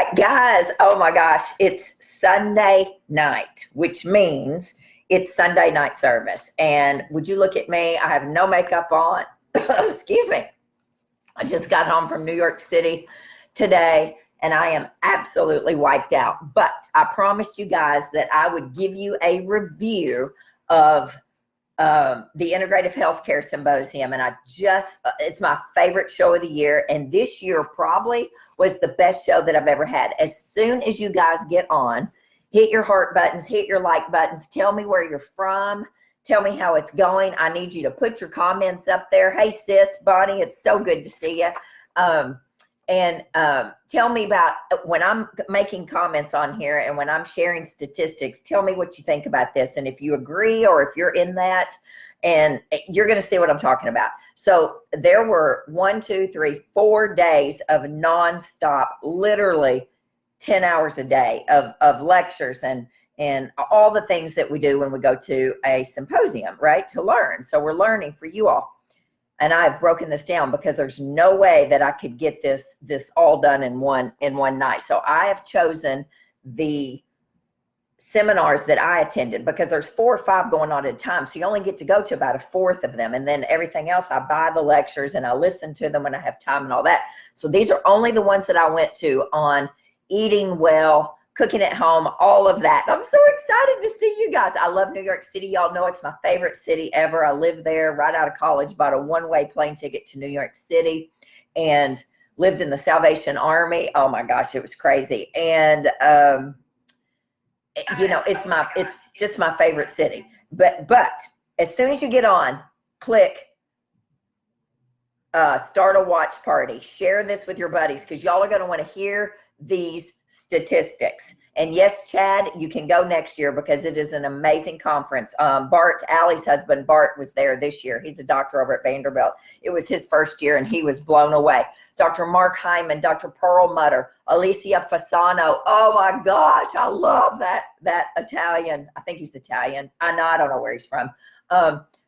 right, guys. Oh my gosh, it's Sunday night, which means it's Sunday night service. And would you look at me? I have no makeup on. Excuse me. I just got home from New York City today and I am absolutely wiped out. But I promised you guys that I would give you a review of the Integrative Healthcare Symposium, and it's my favorite show of the year, and this year probably was the best show that I've ever had. As soon as you guys get on, hit your heart buttons, hit your like buttons, tell me where you're from, tell me how it's going. I need you to put your comments up there. Hey sis, Bonnie, it's so good to see you. Tell me about when I'm making comments on here and when I'm sharing statistics, tell me what you think about this. And if you agree or if you're in that, and you're going to see what I'm talking about. So there were 4 days of nonstop, literally 10 hours a day of lectures and all the things that we do when we go to a symposium, right? To learn. So we're learning for you all. And I've broken this down because there's no way that I could get this all done in one night. So I have chosen the seminars that I attended because there's 4 or 5 going on at a time. So you only get to go to about a fourth of them. And then everything else, I buy the lectures and I listen to them when I have time and all that. So these are only the ones that I went to on eating well, cooking at home, all of that. I'm so excited to see you guys. I love New York City. Y'all know it's my favorite city ever. I lived there right out of college, bought a one-way plane ticket to New York City and lived in the Salvation Army. Oh my gosh, it was crazy. And, you know, it's just my favorite city. But as soon as you get on, click start a watch party. Share this with your buddies because y'all are going to want to hear these statistics. And yes, Chad, you can go next year because it is an amazing conference. Bart, Allie's husband, Bart, was there this year. He's a doctor over at Vanderbilt. It was his first year and he was blown away. Dr. Mark Hyman, Dr. Perlmutter, Alessio Fasano. Oh my gosh, I love that Italian. I think he's Italian. I don't know where he's from.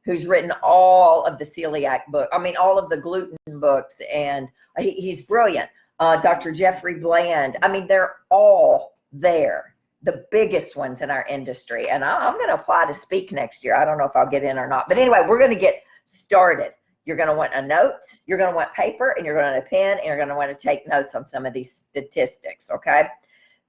Who's written all of the celiac book. I mean, all of the gluten books, and he's brilliant. Dr. Jeffrey Bland. I mean, they're all there, the biggest ones in our industry. And I'm going to apply to speak next year. I don't know if I'll get in or not. But anyway, we're going to get started. You're going to want a note, you're going to want paper, and you're going to want a pen, and you're going to want to take notes on some of these statistics, okay?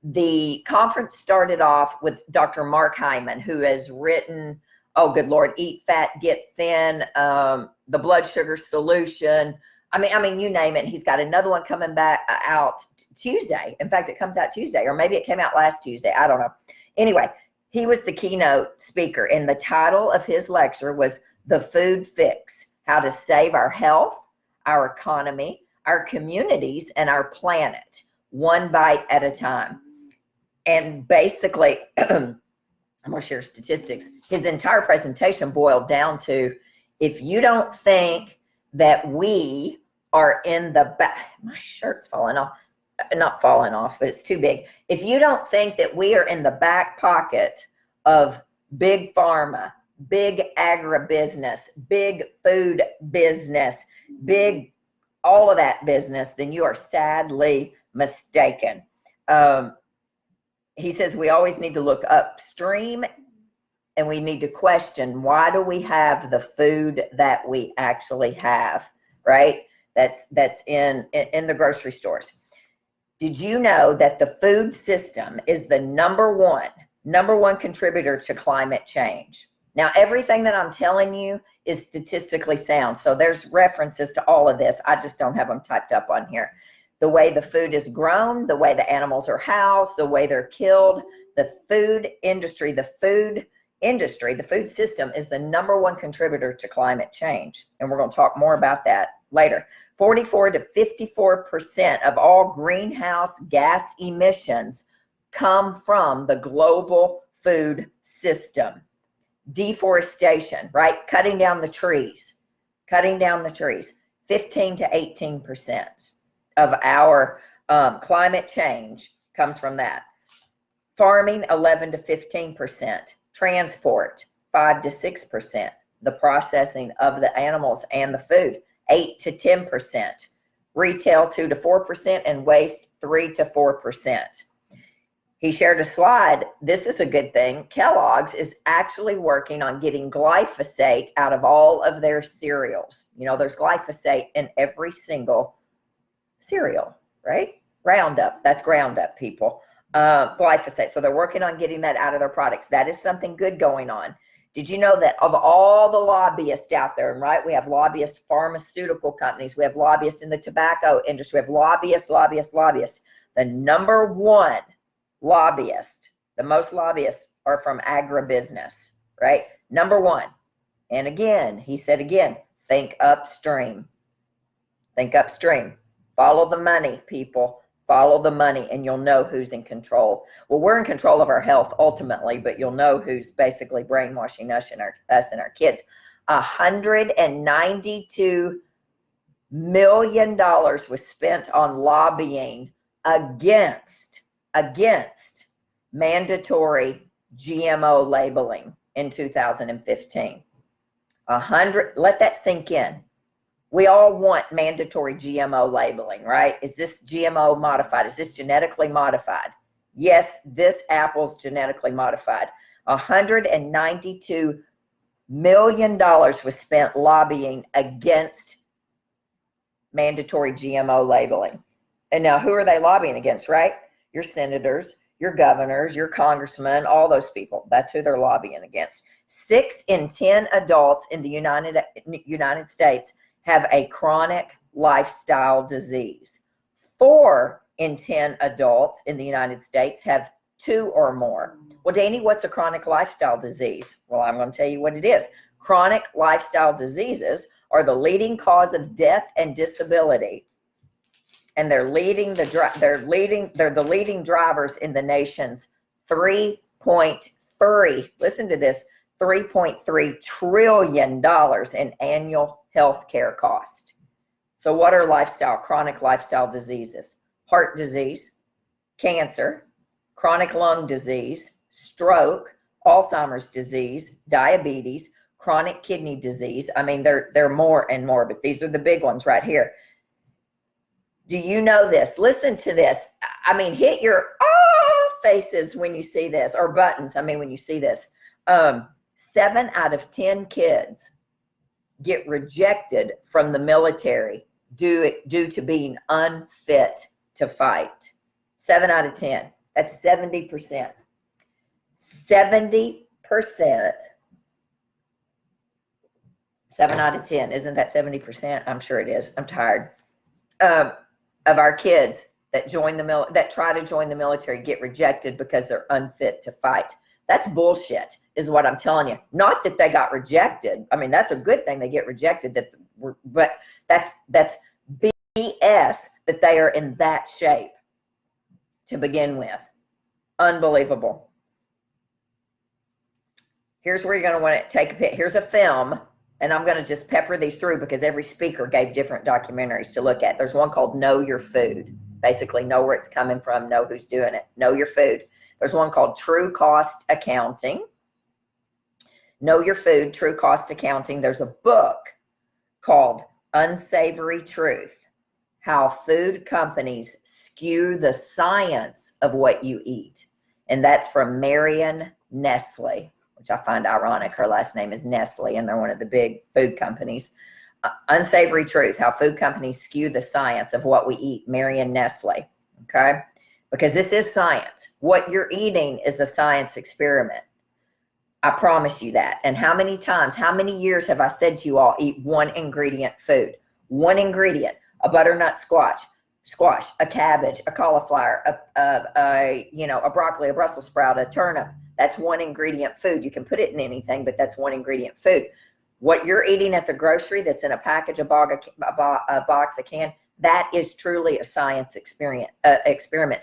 The conference started off with Dr. Mark Hyman, who has written, oh, good Lord, Eat Fat, Get Thin, The Blood Sugar Solution. I mean, you name it. He's got another one coming back out Tuesday. In fact, it comes out Tuesday, or maybe it came out last Tuesday. I don't know. Anyway, he was the keynote speaker, and the title of his lecture was The Food Fix: How to Save Our Health, Our Economy, Our Communities, and Our Planet, one bite at a time. And basically, I'm going to share statistics. His entire presentation boiled down to, if you don't think that we are in the back, my shirt's falling off, not falling off, but it's too big. If you don't think that we are in the back pocket of big pharma, big agribusiness, big food business, big all of that business, then you are sadly mistaken. He says we always need to look upstream and we need to question, why do we have the food that we actually have, right? That's in the grocery stores. Did you know that the food system is the number one contributor to climate change? Now, everything that I'm telling you is statistically sound. So there's references to all of this. I just don't have them typed up on here. The way the food is grown, the way the animals are housed, the way they're killed, the food industry, the food system is the number one contributor to climate change. And we're going to talk more about that later. 44 to 54% of all greenhouse gas emissions come from the global food system. Deforestation, right? Cutting down the trees. 15 to 18% of our climate change comes from that. Farming, 11 to 15%. Transport, 5 to 6%. The processing of the animals and the food, 8 to 10%. retail 2 to 4%, and waste 3 to 4%. He shared a slide. This is a good thing. Kellogg's is actually working on getting glyphosate out of all of their cereals. You know, there's glyphosate in every single cereal, right? Roundup, that's ground up, people. Glyphosate. So they're working on getting that out of their products. That is something good going on. Did you know that of all the lobbyists out there, right? We have lobbyists, pharmaceutical companies. We have lobbyists in the tobacco industry. We have lobbyists. The number one lobbyist, the most lobbyists are from agribusiness, right? Number one. And again, he said again, think upstream. Think upstream. Follow the money, people. Follow the money, and you'll know who's in control. Well, we're in control of our health ultimately, but you'll know who's basically brainwashing us and our kids. $192 million was spent on lobbying against mandatory GMO labeling in 2015. Let that sink in. We all want mandatory GMO labeling, right? Is this GMO modified? Is this genetically modified? Yes, this apple's genetically modified. $192 million was spent lobbying against mandatory GMO labeling. And now who are they lobbying against, right? Your senators, your governors, your congressmen, all those people. That's who they're lobbying against. 6 in 10 adults in the United States have a chronic lifestyle disease. 4 in 10 adults in the United States have 2 or more. Well, Dani, what's a chronic lifestyle disease? Well, I'm going to tell you what it is. Chronic lifestyle diseases are the leading cause of death and disability. And they're the leading drivers in the nation's 3.3, listen to this, $3.3 trillion in annual health care cost. So what are chronic lifestyle diseases? Heart disease, cancer, chronic lung disease, stroke, Alzheimer's disease, diabetes, chronic kidney disease. I mean, they're more and more, but these are the big ones right here. Do you know this? Listen to this. I mean, hit your faces when you see this, or buttons. I mean, when you see this. 7 out of 10 kids get rejected from the military due to being unfit to fight. 7 out of 10. That's 70%. 70%. 7 out of 10. Isn't that 70%? I'm sure it is. I'm tired. Of our kids that try to join the military get rejected because they're unfit to fight. That's bullshit, is what I'm telling you. Not that they got rejected. I mean, that's a good thing they get rejected, but that's BS that they are in that shape to begin with. Unbelievable. Here's where you're going to want to take a pic. Here's a film, and I'm going to just pepper these through because every speaker gave different documentaries to look at. There's one called Know Your Food. Basically, know where it's coming from, know who's doing it. Know your food. There's one called True Cost Accounting. Know Your Food, True Cost Accounting. There's a book called Unsavory Truth, How Food Companies Skew the Science of What You Eat. And that's from Marion Nestle, which I find ironic. Her last name is Nestle, and they're one of the big food companies. Unsavory Truth, How Food Companies Skew the Science of What We Eat, Marion Nestle, okay? Because this is science. What you're eating is a science experiment. I promise you that. And how many times, how many years have I said to you all, eat one ingredient food? One ingredient, a butternut squash, a cabbage, a cauliflower, a broccoli, a Brussels sprout, a turnip. That's one ingredient food. You can put it in anything, but that's one ingredient food. What you're eating at the grocery that's in a package, a box, a can, that is truly a science experiment.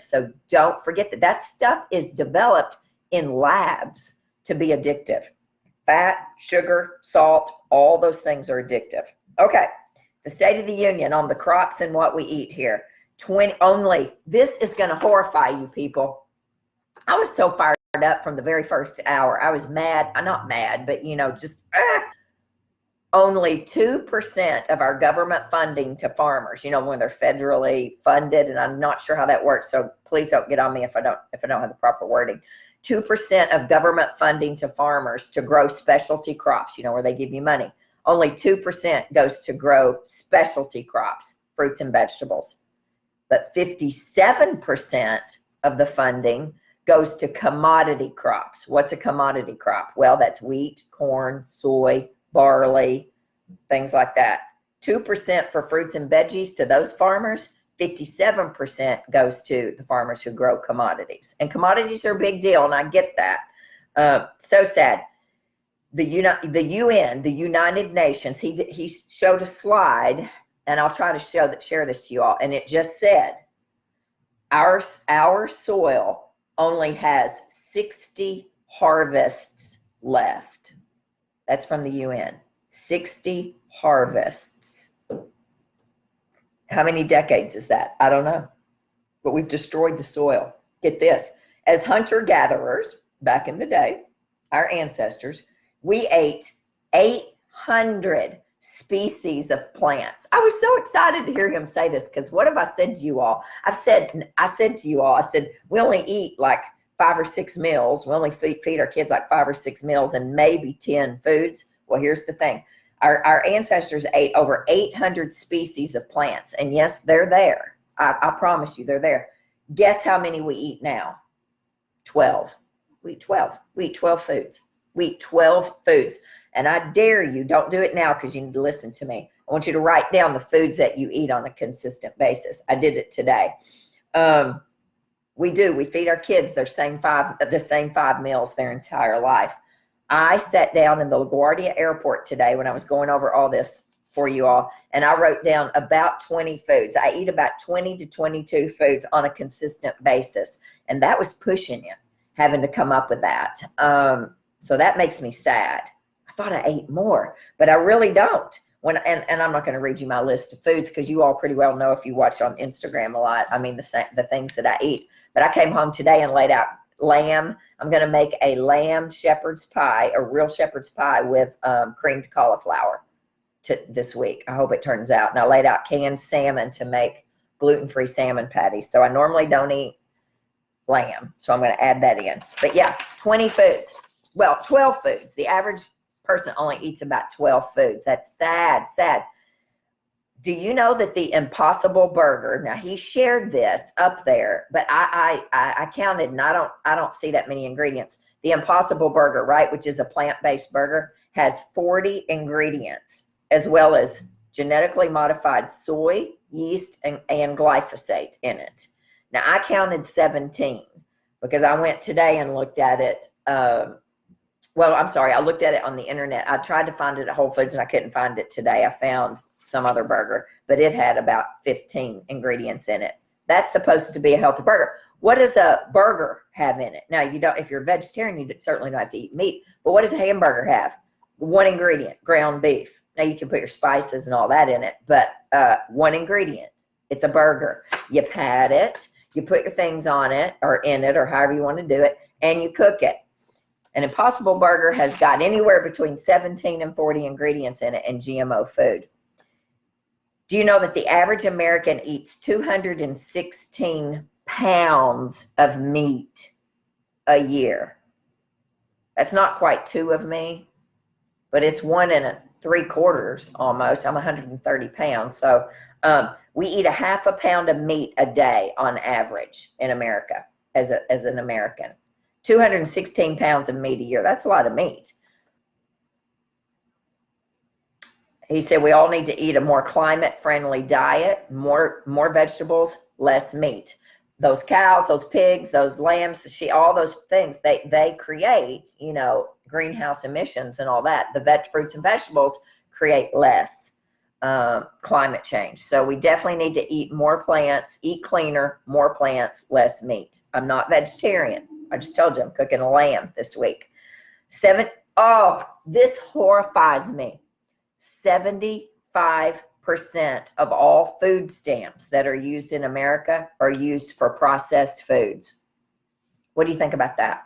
So don't forget that stuff is developed in labs to be addictive. Fat, sugar, salt, all those things are addictive. Okay, the State of the Union on the crops and what we eat here. This is going to horrify you people. I was so fired up from the very first hour. I was mad. I'm not mad, but just only 2% of our government funding to farmers, when they're federally funded, and I'm not sure how that works, so please don't get on me if I don't have the proper wording. 2% of government funding to farmers to grow specialty crops, where they give you money. Only 2% goes to grow specialty crops, fruits and vegetables. But 57% of the funding goes to commodity crops. What's a commodity crop? Well, that's wheat, corn, soy, barley, things like that. 2% for fruits and veggies to those farmers. 57% goes to the farmers who grow commodities. And commodities are a big deal, and I get that. So sad. The UN, the United Nations, he showed a slide, and I'll try to share this to you all. And it just said, our soil only has 60 harvests left. That's from the UN. 60 harvests. How many decades is that? I don't know. But we've destroyed the soil. Get this. As hunter-gatherers, back in the day, our ancestors, we ate 800 species of plants. I was so excited to hear him say this, because what have I said to you all? I said to you all, we only eat like 5 or 6 meals. We only feed our kids like 5 or 6 meals and maybe 10 foods. Well, here's the thing. Our ancestors ate over 800 species of plants. And yes, they're there. I promise you, they're there. Guess how many we eat now? 12. We eat 12. We eat 12 foods. We eat 12 foods. And I dare you, don't do it now because you need to listen to me. I want you to write down the foods that you eat on a consistent basis. I did it today. We feed our kids the same 5 meals their entire life. I sat down in the LaGuardia airport today when I was going over all this for you all, and I wrote down about 20 foods. I eat about 20 to 22 foods on a consistent basis, and that was pushing it, having to come up with that. So that makes me sad. I thought I ate more, but I really don't. And I'm not going to read you my list of foods because you all pretty well know if you watch on Instagram a lot. I mean, the things that I eat. But I came home today and laid out lamb. I'm going to make a lamb shepherd's pie, a real shepherd's pie with creamed cauliflower this week. I hope it turns out. And I laid out canned salmon to make gluten-free salmon patties. So I normally don't eat lamb, so I'm going to add that in. But yeah, 20 foods. Well, 12 foods. The average person only eats about 12 foods. That's sad, sad. Do you know that the Impossible Burger, now he shared this up there, but I counted and I don't see that many ingredients. The Impossible Burger, right, which is a plant-based burger, has 40 ingredients, as well as genetically modified soy, yeast, and glyphosate in it. Now I counted 17 because I went today and looked at it. Well, I'm sorry, I looked at it on the internet. I tried to find it at Whole Foods and I couldn't find it today. I found some other burger, but it had about 15 ingredients in it. That's supposed to be a healthy burger. What does a burger have in it? Now, if you're a vegetarian, you certainly don't have to eat meat, but what does a hamburger have? One ingredient, ground beef. Now you can put your spices and all that in it, but one ingredient, it's a burger. You pat it, you put your things on it or in it or however you want to do it, and you cook it. An Impossible Burger has got anywhere between 17 and 40 ingredients in it and GMO food. Do you know that the average American eats 216 pounds of meat a year? That's not quite 2 of me, but it's 1 3/4 almost. I'm 130 pounds. So we eat a half a pound of meat a day on average in America as an American. 216 pounds of meat a year. That's a lot of meat. He said we all need to eat a more climate-friendly diet, more vegetables, less meat. Those cows, those pigs, those lambs, all those things, they create, greenhouse emissions and all that. The fruits and vegetables create less climate change. So we definitely need to eat more plants, eat cleaner, more plants, less meat. I'm not vegetarian. I just told you I'm cooking a lamb this week. This horrifies me. 75% of all food stamps that are used in America are used for processed foods. What do you think about that?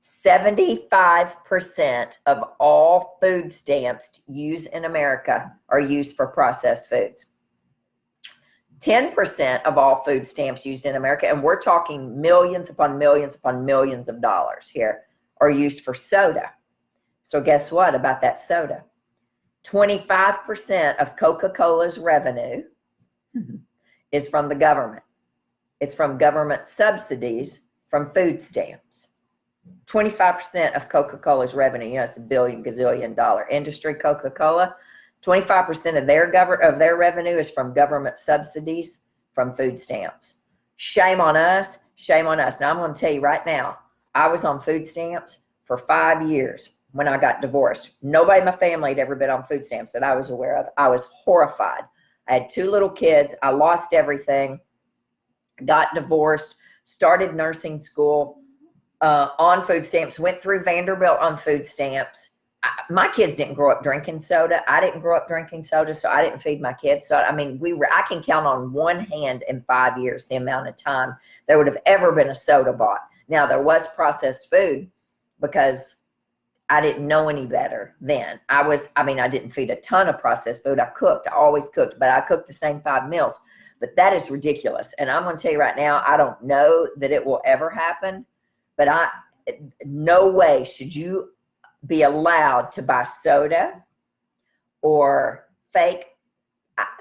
75% of all food stamps used in America are used for processed foods. 10% of all food stamps used in America, and we're talking millions upon millions upon millions of dollars here, are used for soda. So guess what about that soda? 25% of Coca-Cola's revenue is from the government. It's from government subsidies from food stamps. 25% of Coca-Cola's revenue, you know, it's a billion gazillion dollar industry, Coca-Cola. 25% of their revenue is from government subsidies from food stamps. Shame on us. Shame on us. Now I'm going to tell you right now, I was on food stamps for 5 years when I got divorced. Nobody in my family had ever been on food stamps that I was aware of. I was horrified. I had 2 little kids. I lost everything, got divorced, started nursing school on food stamps, went through Vanderbilt on food stamps. My kids didn't grow up drinking soda. I didn't grow up drinking soda, so I didn't feed my kids. So, I mean, I can count on one hand in 5 years the amount of time there would have ever been a soda bought. Now, there was processed food because I didn't know any better then. I didn't feed a ton of processed food. I cooked. I always cooked, but I cooked the same 5 meals. But that is ridiculous. And I'm going to tell you right now, I don't know that it will ever happen, but no way should you be allowed to buy soda or fake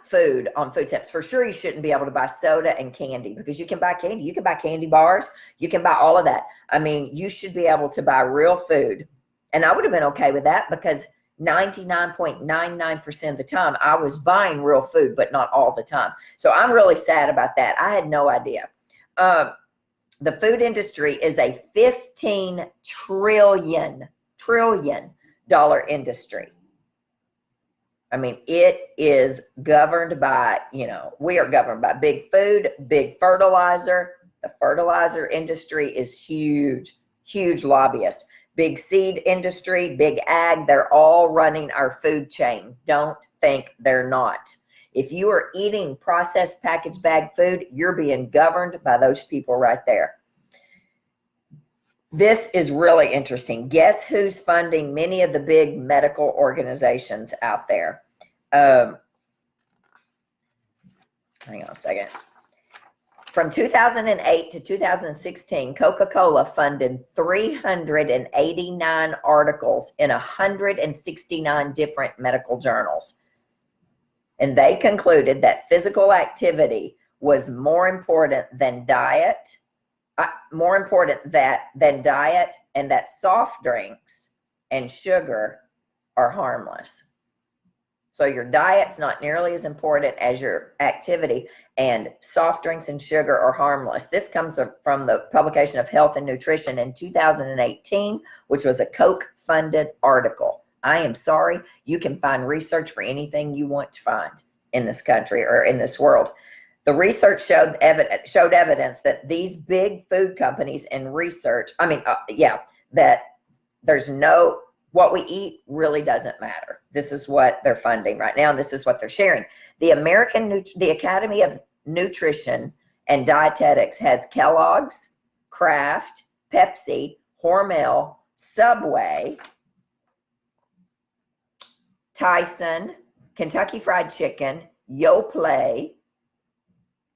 food on food stamps. For sure, you shouldn't be able to buy soda and candy, because you can buy candy. You can buy candy bars. You can buy all of that. I mean, you should be able to buy real food. And I would have been okay with that, because 99.99% of the time I was buying real food, but not all the time. So I'm really sad about that. I had no idea. The food industry is a $15 trillion industry. I mean, it is governed by, we are governed by big food, big fertilizer. The fertilizer industry is huge, huge lobbyists. Big seed industry, big ag, they're all running our food chain. Don't think they're not. If you are eating processed packaged bag food, you're being governed by those people right there. This is really interesting. Guess who's funding many of the big medical organizations out there? Hang on a second. From 2008 to 2016, Coca-Cola funded 389 articles in 169 different medical journals. And they concluded that physical activity was more important than diet, than diet, and that soft drinks and sugar are harmless. So your diet's not nearly as important as your activity, and soft drinks and sugar are harmless. This comes from the publication of Health and Nutrition in 2018, which was a Coke-funded article. I am sorry, you can find research for anything you want to find in this country or in this world. The research showed evidence that these big food companies and research, that what we eat really doesn't matter. This is what they're funding right now, and this is what they're sharing. The Academy of Nutrition and Dietetics has Kellogg's, Kraft, Pepsi, Hormel, Subway, Tyson, Kentucky Fried Chicken, Yoplait,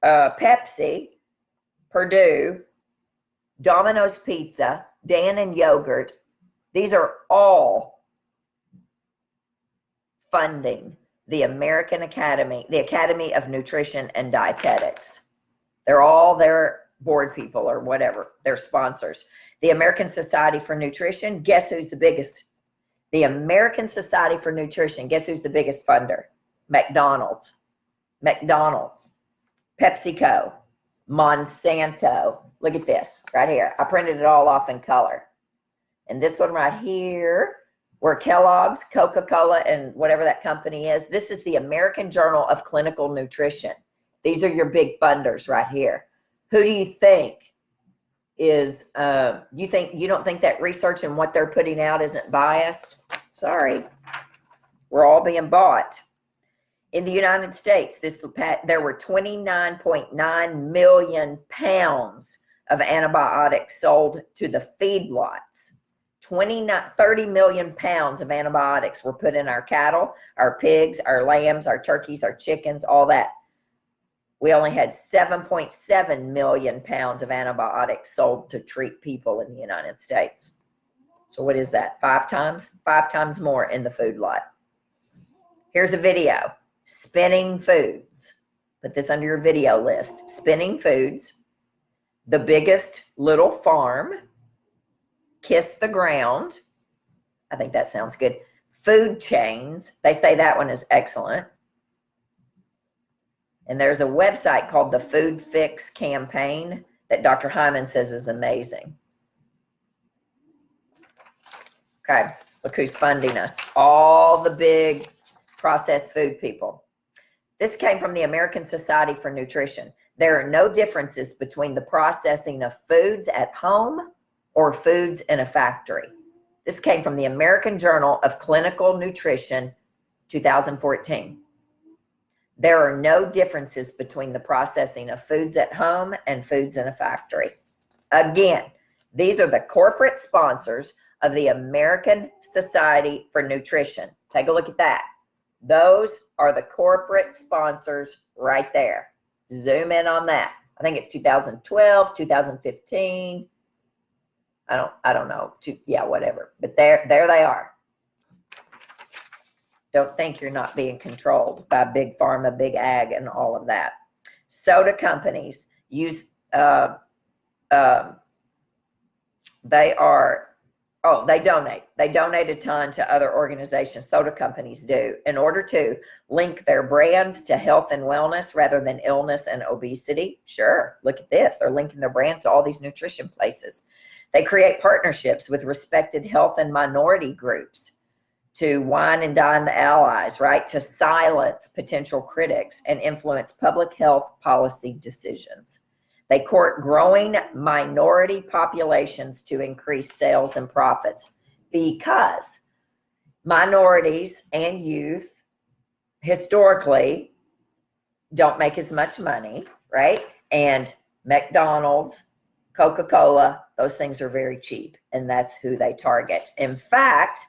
Pepsi, Purdue, Domino's Pizza, Dan & Yogurt. These are all funding the American Academy, the Academy of Nutrition and Dietetics. They're all their board people or whatever, their sponsors. The American Society for Nutrition, guess who's the biggest? The American Society for Nutrition, guess who's the biggest funder? McDonald's, PepsiCo, Monsanto. Look at this right here. I printed it all off in color. And this one right here, where Kellogg's, Coca-Cola, and whatever that company is, this is the American Journal of Clinical Nutrition. These are your big funders right here. Who do you think is, you don't think that research and what they're putting out isn't biased? Sorry, we're all being bought. In the United States, there were 29.9 million pounds of antibiotics sold to the feedlots. 30 million pounds of antibiotics were put in our cattle, our pigs, our lambs, our turkeys, our chickens, all that. We only had 7.7 million pounds of antibiotics sold to treat people in the United States. So what is that? 5 times? 5 times more in the food lot. Here's a video. Spinning Foods. Put this under your video list. Spinning Foods. The Biggest Little Farm. Kiss the Ground. I think that sounds good. Food Chains. They say that one is excellent. And there's a website called the Food Fix Campaign that Dr. Hyman says is amazing. Okay, look who's funding us. All the big processed food people. This came from the American Society for Nutrition. There are no differences between the processing of foods at home or foods in a factory. This came from the American Journal of Clinical Nutrition, 2014. There are no differences between the processing of foods at home and foods in a factory. Again, these are the corporate sponsors of the American Society for Nutrition. Take a look at that. Those are the corporate sponsors right there. Zoom in on that. I think it's 2012, 2015. I don't know. Yeah, whatever. But there they are. Don't think you're not being controlled by big pharma, big ag, and all of that. Soda companies use, they donate. They donate a ton to other organizations. Soda companies do in order to link their brands to health and wellness rather than illness and obesity. Sure. Look at this. They're linking their brands to all these nutrition places. They create partnerships with respected health and minority groups to wine and dine the allies, right? To silence potential critics and influence public health policy decisions. They court growing minority populations to increase sales and profits because minorities and youth historically don't make as much money, right? And McDonald's, Coca-Cola, those things are very cheap, and that's who they target. In fact,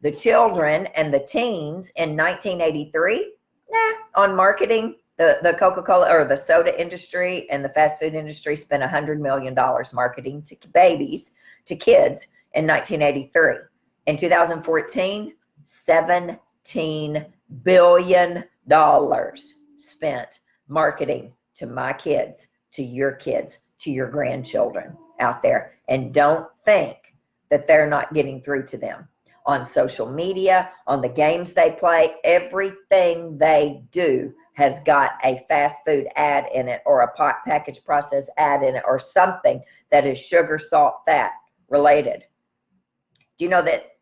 the children and the teens in 1983, on marketing, the Coca-Cola or the soda industry and the fast food industry spent $100 million marketing to babies, to kids in 1983. In 2014, $17 billion spent marketing to my kids, to your kids, to your grandchildren out there. And don't think that they're not getting through to them. On social media, on the games they play, everything they do has got a fast food ad in it or a packaged processed ad in it or something that is sugar, salt, fat related. Do you know that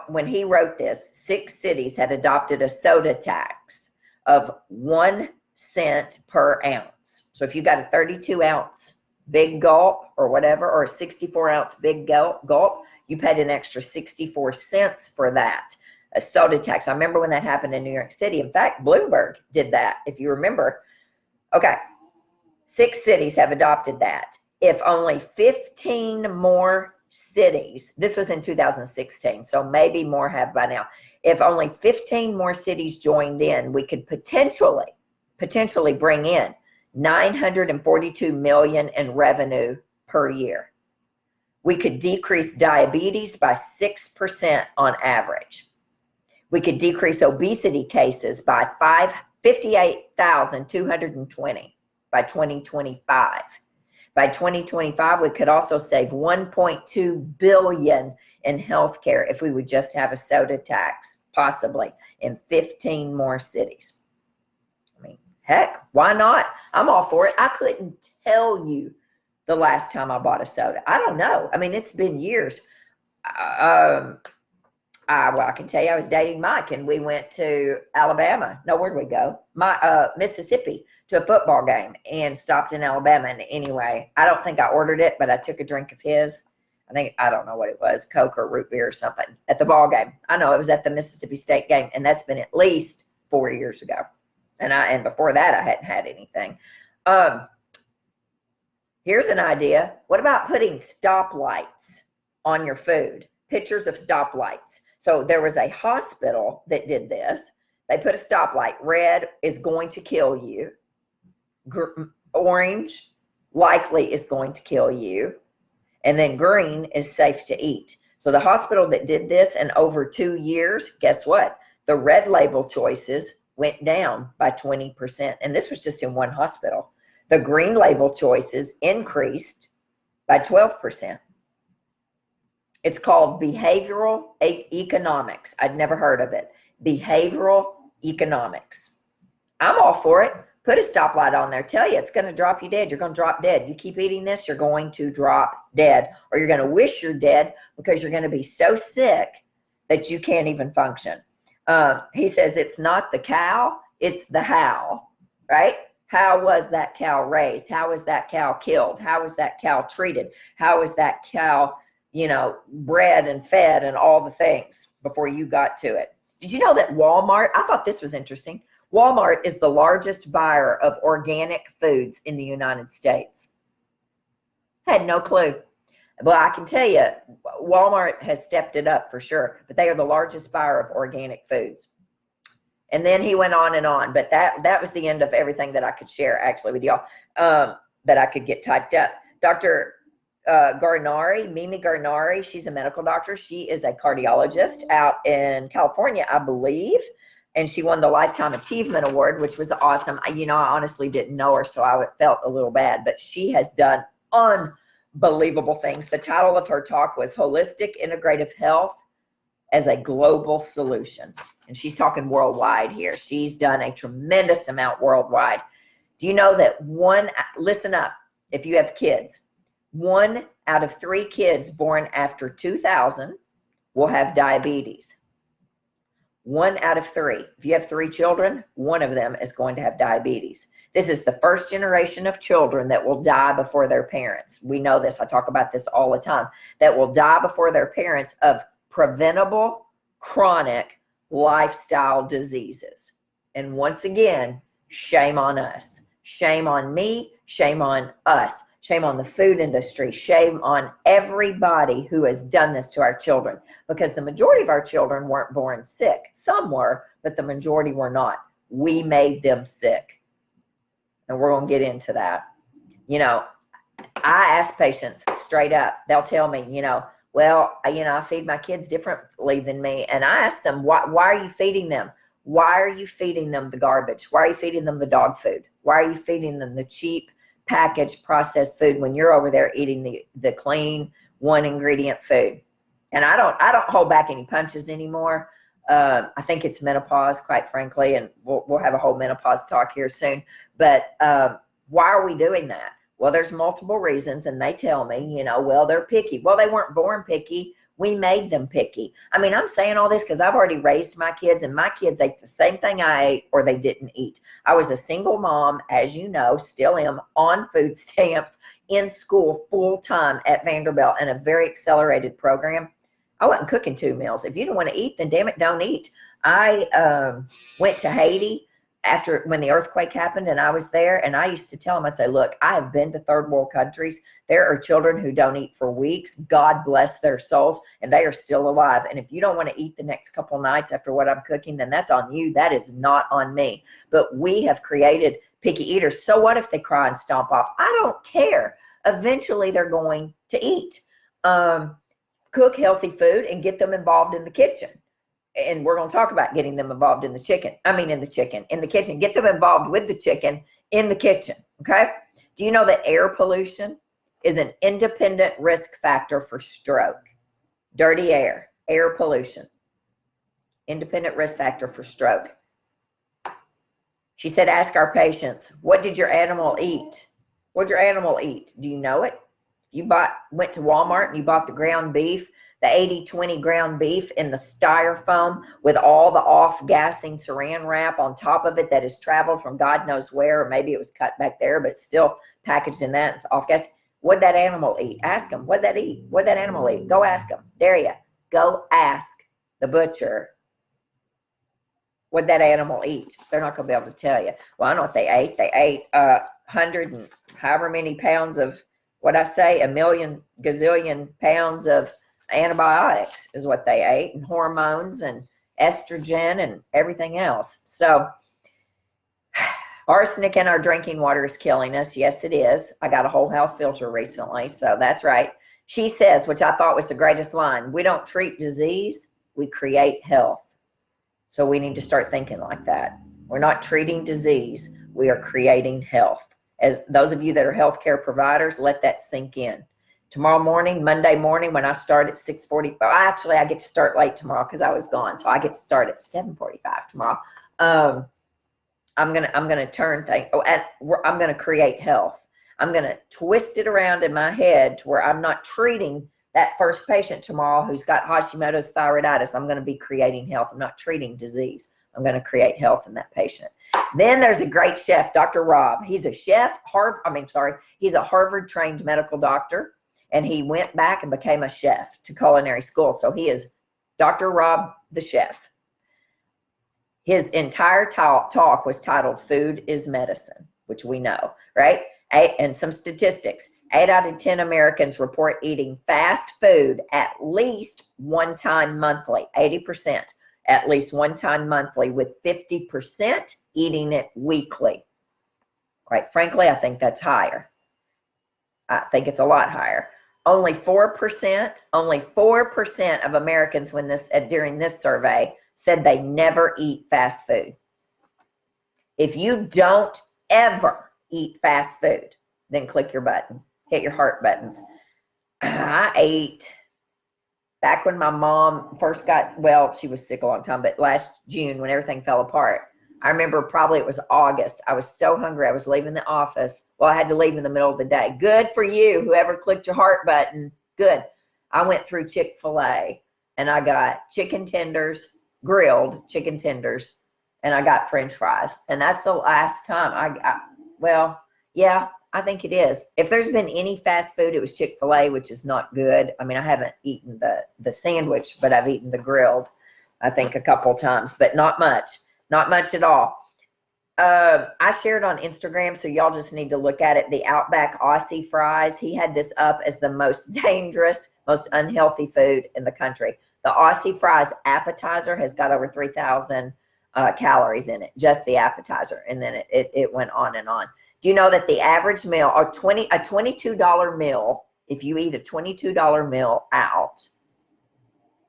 when he wrote this, 6 cities had adopted a soda tax of 1 cent per ounce. So if you got a 32-ounce big gulp or whatever, or a 64-ounce big gulp, you paid an extra 64 cents for that, a soda tax. I remember when that happened in New York City. In fact, Bloomberg did that, if you remember. Okay, 6 cities have adopted that. If only 15 more cities, this was in 2016, so maybe more have by now. If only 15 more cities joined in, we could potentially bring in $942 million in revenue per year. We could decrease diabetes by 6% on average. We could decrease obesity cases by 58,220 by 2025. By 2025, we could also save $1.2 billion in healthcare if we would just have a soda tax, possibly in 15 more cities. I mean, heck, why not? I'm all for it. I couldn't tell you the last time I bought a soda. I don't know. I mean, it's been years. I can tell you I was dating Mike and we went to Alabama. No, where'd we go? Mississippi to a football game and stopped in Alabama. And anyway, I don't think I ordered it, but I took a drink of his. I don't know what it was, Coke or root beer or something at the ball game. I know it was at the Mississippi State game, and that's been at least 4 years ago. And before that, I hadn't had anything. Here's an idea. What about putting stoplights on your food? Pictures of stoplights. So there was a hospital that did this. They put a stoplight. Red is going to kill you. Orange likely is going to kill you. And then green is safe to eat. So the hospital that did this, and over 2 years, guess what? The red label choices went down by 20%. And this was just in one hospital. The green label choices increased by 12%. It's called behavioral economics. I'd never heard of it. Behavioral economics. I'm all for it. Put a stoplight on there. Tell you it's going to drop you dead. You're going to drop dead. You keep eating this, you're going to drop dead. Or you're going to wish you're dead because you're going to be so sick that you can't even function. He says it's not the cow, it's the how, right? How was that cow raised? How was that cow killed? How was that cow treated? How was that cow, bred and fed and all the things before you got to it? Did you know that Walmart, I thought this was interesting. Walmart is the largest buyer of organic foods in the United States. I had no clue. Well, I can tell you, Walmart has stepped it up for sure, but they are the largest buyer of organic foods. And then he went on and on, but that was the end of everything that I could share actually with y'all, that I could get typed up. Dr. Mimi Garnari, she's a medical doctor. She is a cardiologist out in California, I believe. And she won the Lifetime Achievement Award, which was awesome. I honestly didn't know her, so I felt a little bad, but she has done unbelievable things. The title of her talk was Holistic Integrative Health as a Global Solution. And she's talking worldwide here. She's done a tremendous amount worldwide. Do you know that listen up, if you have kids, 1 out of 3 kids born after 2000 will have diabetes. 1 out of 3. If you have 3 children, 1 of them is going to have diabetes. This is the first generation of children that will die before their parents. We know this. I talk about this all the time. That will die before their parents of preventable chronic lifestyle diseases. And once again, shame on us. Shame on me. Shame on us. Shame on the food industry. Shame on everybody who has done this to our children, because the majority of our children weren't born sick. Some were, but the majority were not. We made them sick. And we're going to get into that. I ask patients straight up. They'll tell me, I feed my kids differently than me. And I ask them, why are you feeding them? Why are you feeding them the garbage? Why are you feeding them the dog food? Why are you feeding them the cheap packaged processed food when you're over there eating the clean 1 ingredient food? And I don't hold back any punches anymore. I think it's menopause, quite frankly, and we'll have a whole menopause talk here soon. But why are we doing that? Well, there's multiple reasons, and they tell me, they're picky. Well, they weren't born picky. We made them picky. I'm saying all this because I've already raised my kids, and my kids ate the same thing I ate, or they didn't eat. I was a single mom, as you know, still am, on food stamps, in school full-time at Vanderbilt in a very accelerated program. I wasn't cooking 2 meals. If you don't want to eat, then damn it, don't eat. I went to Haiti when the earthquake happened, and I was there, and I used to tell them, I'd say, look, I have been to third world countries. There are children who don't eat for weeks. God bless their souls, and they are still alive. And if you don't want to eat the next couple nights after what I'm cooking, then that's on you. That is not on me. But we have created picky eaters. So what if they cry and stomp off? I don't care. Eventually, they're going to eat. Cook healthy food and get them involved in the kitchen. And we're going to talk about getting them involved in the kitchen. Get them involved with the chicken in the kitchen. Okay. Do you know that air pollution is an independent risk factor for stroke? Dirty air pollution, independent risk factor for stroke. She said, ask our patients, what did your animal eat? What did your animal eat? Do you know it? You went to Walmart and you bought the ground beef, the 80-20 ground beef in the styrofoam with all the off-gassing saran wrap on top of it that has traveled from God knows where, or maybe it was cut back there, but still packaged in that. It's off-gas. What'd that animal eat? Ask them. What'd that eat? What'd that animal eat? Go ask them. Dare you. Go ask the butcher. What'd that animal eat? They're not going to be able to tell you. Well, I know what they ate. They ate 100 and however many pounds of what I say, a million gazillion pounds of antibiotics is what they ate, and hormones and estrogen and everything else. So arsenic in our drinking water is killing us. Yes, it is. I got a whole house filter recently, so that's right. She says, which I thought was the greatest line, we don't treat disease, we create health. So we need to start thinking like that. We're not treating disease, we are creating health. As those of you that are healthcare providers, let that sink in. Tomorrow morning, Monday morning, when I start at 6:45, actually I get to start late tomorrow because I was gone, so I get to start at 7:45 tomorrow. I'm gonna turn things. I'm gonna create health. I'm gonna twist it around in my head to where I'm not treating that first patient tomorrow who's got Hashimoto's thyroiditis. I'm gonna be creating health. I'm not treating disease. I'm gonna create health in that patient. Then there's a great chef, Dr. Rob. He's a chef. He's a Harvard trained medical doctor, and he went back and became a chef to culinary school. So he is Dr. Rob the chef. His entire talk was titled Food is Medicine, which we know, right? And some statistics. 8 out of 10 Americans report eating fast food at least one time monthly, 80%, at least one time monthly, with 50% eating it weekly. Quite frankly, I think that's higher. I think it's a lot higher. Only 4% of Americans during this survey said they never eat fast food. If you don't ever eat fast food, then click your button, hit your heart buttons. I ate back when my mom first she was sick a long time, but last June when everything fell apart, I remember probably it was August. I was so hungry. I was leaving the office. Well, I had to leave in the middle of the day. Good for you, whoever clicked your heart button. Good. I went through Chick-fil-A and I got chicken tenders, grilled chicken tenders, and I got French fries. And that's the last time I think it is. If there's been any fast food, it was Chick-fil-A, which is not good. I mean, I haven't eaten the sandwich, but I've eaten the grilled, I think a couple times, but not much at all. I shared on Instagram, so y'all just need to look at it. The Outback Aussie fries, he had this up as the most dangerous, most unhealthy food in the country. The Aussie fries appetizer has got over 3,000 calories in it, just the appetizer. And then it went on and on. Do you know that the average meal, a $22 meal, if you eat a $22 meal out,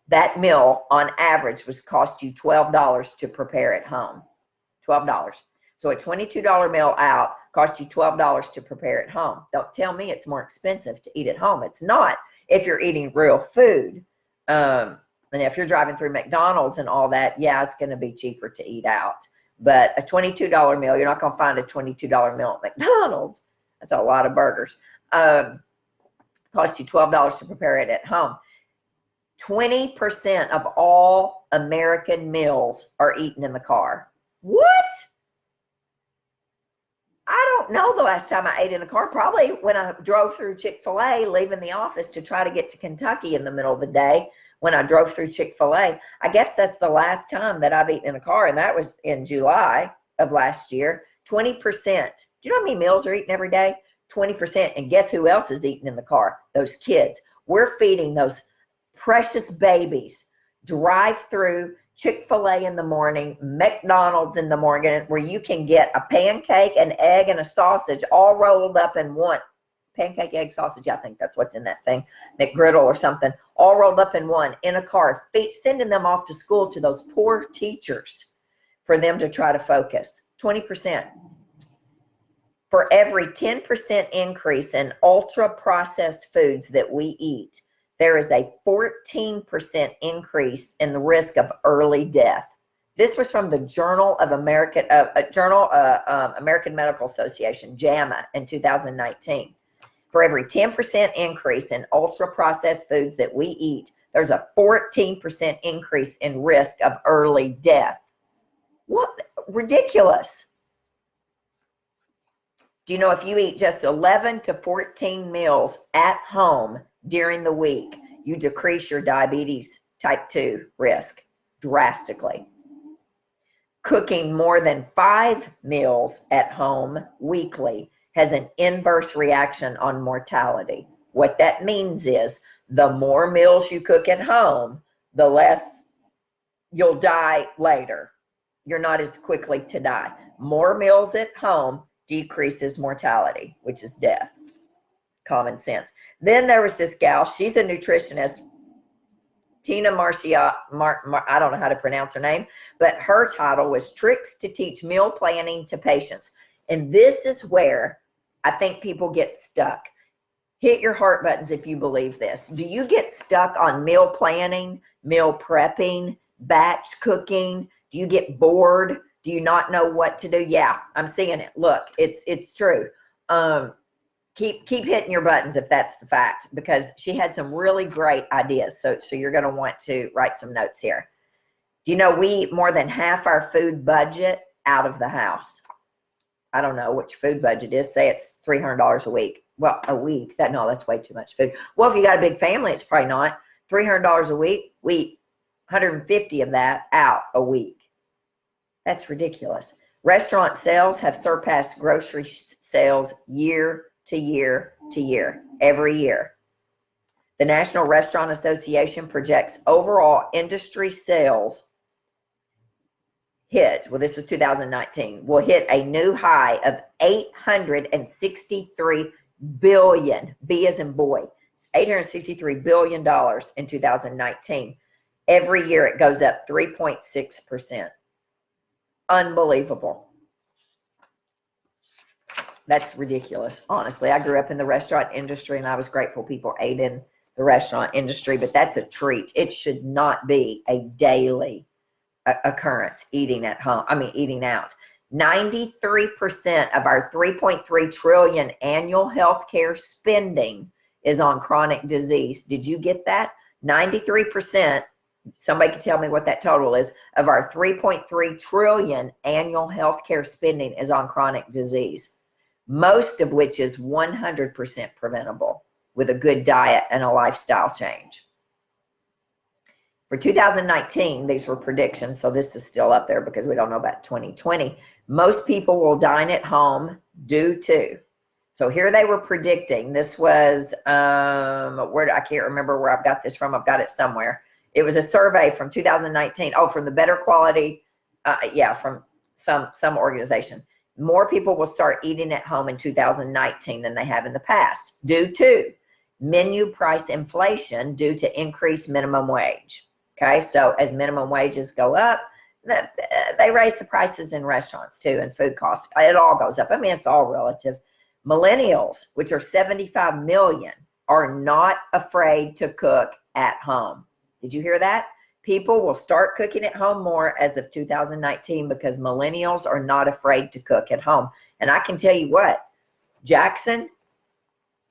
that meal on average was cost you $12 to prepare at home. $12. So a $22 meal out cost you $12 to prepare at home. Don't tell me it's more expensive to eat at home. It's not if you're eating real food. And if you're driving through McDonald's and all that, yeah, it's going to be cheaper to eat out. But a $22 meal, you're not going to find a $22 meal at McDonald's. That's a lot of burgers. Cost you $12 to prepare it at home. 20% of all American meals are eaten in the car. What? I don't know the last time I ate in a car. Probably when I drove through Chick-fil-A, leaving the office to try to get to Kentucky in the middle of the day. When I drove through Chick-fil-A, I guess that's the last time that I've eaten in a car, and that was in July of last year. 20%. Do you know how many meals are eaten every day? 20%. And guess who else is eating in the car? Those kids. We're feeding those precious babies drive-through Chick-fil-A in the morning, McDonald's in the morning, where you can get a pancake, an egg, and a sausage all rolled up in one. Pancake, egg, sausage, I think that's what's in that thing, McGriddle or something, all rolled up in one in a car, sending them off to school to those poor teachers for them to try to focus. 20%. For every 10% increase in ultra-processed foods that we eat, there is a 14% increase in the risk of early death. This was from the American Medical Association, JAMA, in 2019. For every 10% increase in ultra-processed foods that we eat, there's a 14% increase in risk of early death. What? Ridiculous. Do you know if you eat just 11 to 14 meals at home during the week, you decrease your diabetes type 2 risk drastically? Cooking more than 5 meals at home weekly has an inverse reaction on mortality. What that means is the more meals you cook at home, the less you'll die later. You're not as quickly to die. More meals at home decreases mortality, which is death. Common sense. Then there was this gal, she's a nutritionist, Tina Marcia, I don't know how to pronounce her name, but her title was Tricks to Teach Meal Planning to Patients. And this is where I think people get stuck. Hit your heart buttons if you believe this. Do you get stuck on meal planning, meal prepping, batch cooking? Do you get bored? Do you not know what to do? Yeah, I'm seeing it. Look, it's true. Keep hitting your buttons if that's the fact, because she had some really great ideas. So you're going to want to write some notes here. Do you know we eat more than half our food budget out of the house? I don't know what your food budget is. Say it's $300 a week. Well, a week. That's way too much food. Well, if you got a big family, it's probably not. $300 a week, we eat 150 of that out a week. That's ridiculous. Restaurant sales have surpassed grocery sales year to year to year, every year. The National Restaurant Association projects overall industry sales this was 2019, will hit a new high of $863 billion, B as in boy, $863 billion in 2019. Every year it goes up 3.6%. Unbelievable. That's ridiculous. Honestly, I grew up in the restaurant industry and I was grateful people ate in the restaurant industry, but that's a treat. It should not be a daily occurrence, eating out. 93% of our 3.3 trillion annual healthcare spending is on chronic disease. Did you get that? 93%. Somebody can tell me what that total is of our 3.3 trillion annual healthcare spending is on chronic disease, most of which is 100% preventable with a good diet and a lifestyle change. For 2019, these were predictions, so this is still up there because we don't know about 2020. Most people will dine at home due to. So here they were predicting. This was, I can't remember where I've got this from. I've got it somewhere. It was a survey from 2019. Oh, from the Better Quality, from some organization. More people will start eating at home in 2019 than they have in the past, due to menu price inflation due to increased minimum wage. Okay, so as minimum wages go up, they raise the prices in restaurants too, and food costs. It all goes up. It's all relative. Millennials, which are 75 million, are not afraid to cook at home. Did you hear that? People will start cooking at home more as of 2019 because millennials are not afraid to cook at home. And I can tell you what, Jackson,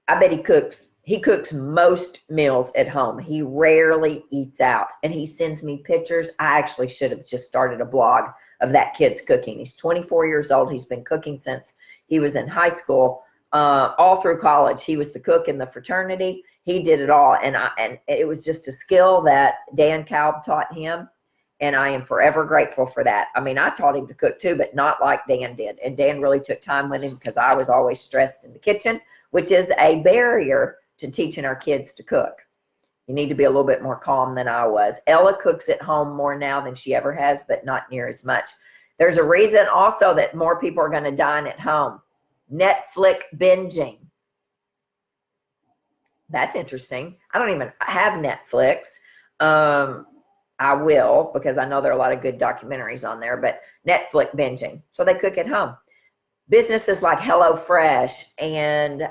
I bet he cooks most meals at home. He rarely eats out, and he sends me pictures. I actually should have just started a blog of that kid's cooking. He's 24 years old. He's been cooking since he was in high school, all through college. He was the cook in the fraternity. He did it all, and it was just a skill that Dan Kalb taught him, and I am forever grateful for that. I taught him to cook too, but not like Dan did, and Dan really took time with him because I was always stressed in the kitchen, which is a barrier to teaching our kids to cook. You need to be a little bit more calm than I was. Ella cooks at home more now than she ever has, but not near as much. There's a reason also that more people are going to dine at home. Netflix binging. That's interesting. I don't even have Netflix. I will, because I know there are a lot of good documentaries on there, but Netflix binging. So they cook at home. Businesses like HelloFresh and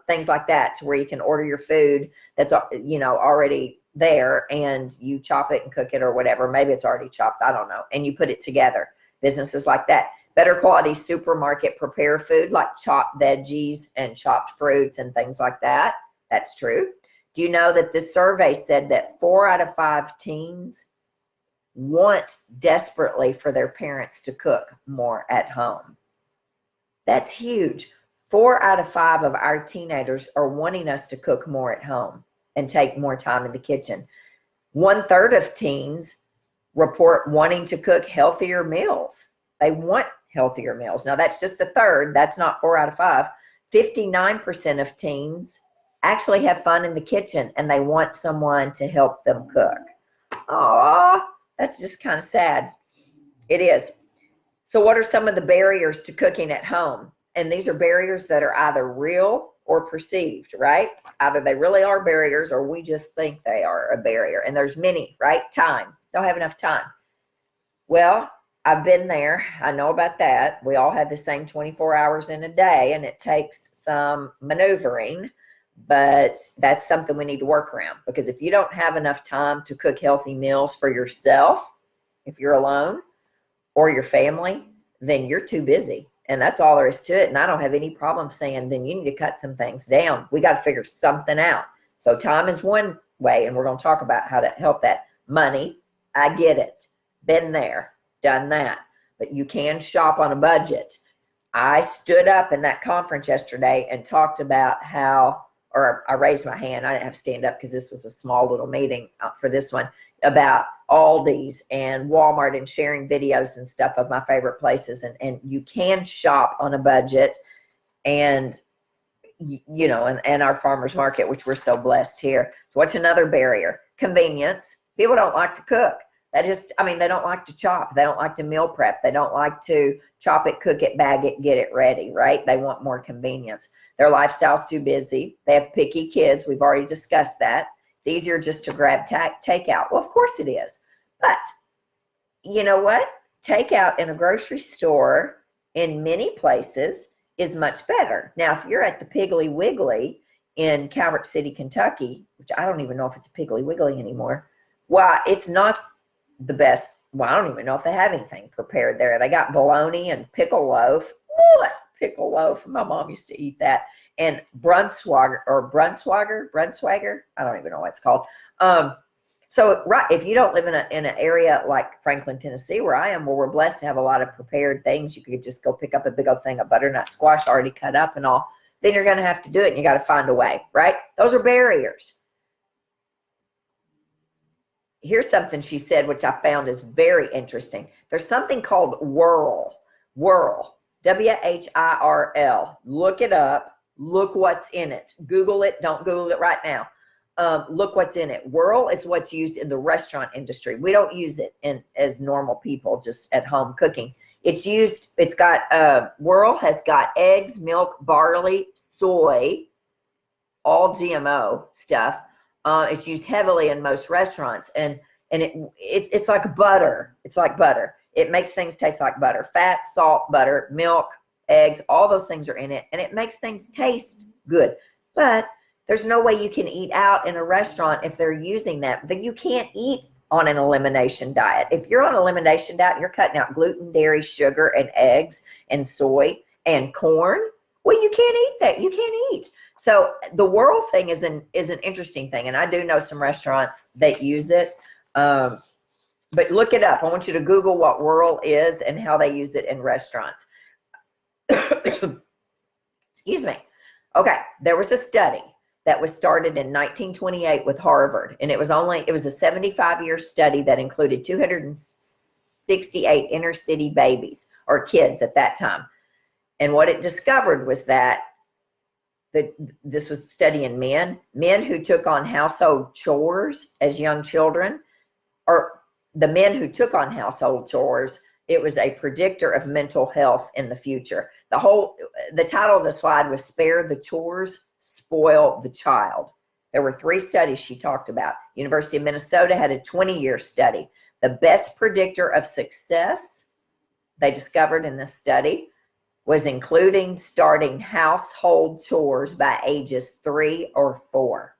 things like that, to where you can order your food that's already there, and you chop it and cook it or whatever. Maybe it's already chopped, I don't know, and you put it together. Businesses like that. Better quality supermarket prepare food like chopped veggies and chopped fruits and things like that. That's true. Do you know that this survey said that 4 out of 5 teens want desperately for their parents to cook more at home? That's huge. 4 out of 5 of our teenagers are wanting us to cook more at home and take more time in the kitchen. 1/3 of teens report wanting to cook healthier meals. They want healthier meals. Now, that's just 1/3. That's not 4 out of 5. 59% of teens actually have fun in the kitchen and they want someone to help them cook. Aw, that's just kind of sad. It is. So what are some of the barriers to cooking at home? And these are barriers that are either real or perceived, right? Either they really are barriers or we just think they are a barrier. And there's many, right? Time. Don't have enough time. Well, I've been there. I know about that. We all have the same 24 hours in a day, and it takes some maneuvering, but that's something we need to work around, because if you don't have enough time to cook healthy meals for yourself, if you're alone or your family, then you're too busy. And that's all there is to it. And I don't have any problem saying, then you need to cut some things down. We got to figure something out. So time is one way, and we're going to talk about how to help that. Money, I get it. Been there, done that. But you can shop on a budget. I stood up in that conference yesterday and talked about how, or I raised my hand. I didn't have to stand up because this was a small little meeting for this one, about Aldi's and Walmart and sharing videos and stuff of my favorite places. And you can shop on a budget, and, you know, and our farmers market, which we're so blessed here. So what's another barrier? Convenience. People don't like to cook. They don't like to chop. They don't like to meal prep. They don't like to chop it, cook it, bag it, get it ready, right? They want more convenience. Their lifestyle's too busy. They have picky kids. We've already discussed that. It's easier just to grab takeout. Well, of course it is. But you know what? Takeout in a grocery store in many places is much better. Now, if you're at the Piggly Wiggly in Calvert City, Kentucky, which I don't even know if it's a Piggly Wiggly anymore, well, it's not the best. Well, I don't even know if they have anything prepared there. They got bologna and pickle loaf. What? Pickle loaf. My mom used to eat that. And Brunswager. I don't even know what it's called. So right, if you don't live in an area like Franklin, Tennessee, where I am, where we're blessed to have a lot of prepared things, you could just go pick up a big old thing of butternut squash already cut up and all. Then you're going to have to do it, and you got to find a way, right? Those are barriers. Here's something she said, which I found is very interesting. There's something called Whirl, WHIRL. Look it up. Look what's in it. Google it. Don't Google it right now. Look what's in it. Whirl is what's used in the restaurant industry. We don't use it as normal people just at home cooking. Whirl has got eggs, milk, barley, soy, all GMO stuff. It's used heavily in most restaurants, and it's like butter. It's like butter. It makes things taste like butter. Fat, salt, butter, milk, eggs, all those things are in it, and it makes things taste good. But there's no way you can eat out in a restaurant if they're using that. Then you can't eat on an elimination diet. If you're on an elimination diet and you're cutting out gluten, dairy, sugar, and eggs, and soy, and corn, well, you can't eat that. You can't eat. So the Whirl thing is an interesting thing, and I do know some restaurants that use it. But look it up. I want you to Google what Whirl is and how they use it in restaurants. Excuse me. Okay, there was a study that was started in 1928 with Harvard, and it was a 75-year study that included 268 inner city babies or kids at that time. And what it discovered was that this was studying men who took on household chores as young children, or the men who took on household chores. It was a predictor of mental health in the future. The title of the slide was "Spare the Chores, Spoil the Child." There were 3 studies she talked about. University of Minnesota had a 20-year study. The best predictor of success, they discovered in this study, was including starting household chores by ages 3 or 4.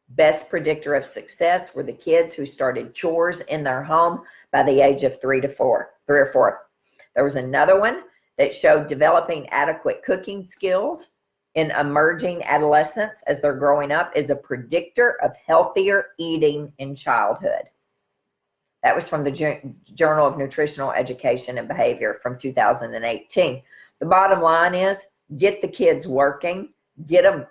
Best predictor of success were the kids who started chores in their home by the age of 3 or 4. There was another one that showed developing adequate cooking skills in emerging adolescents as they're growing up is a predictor of healthier eating in childhood. That was from the Journal of Nutritional Education and Behavior from 2018. The bottom line is, get the kids working, get them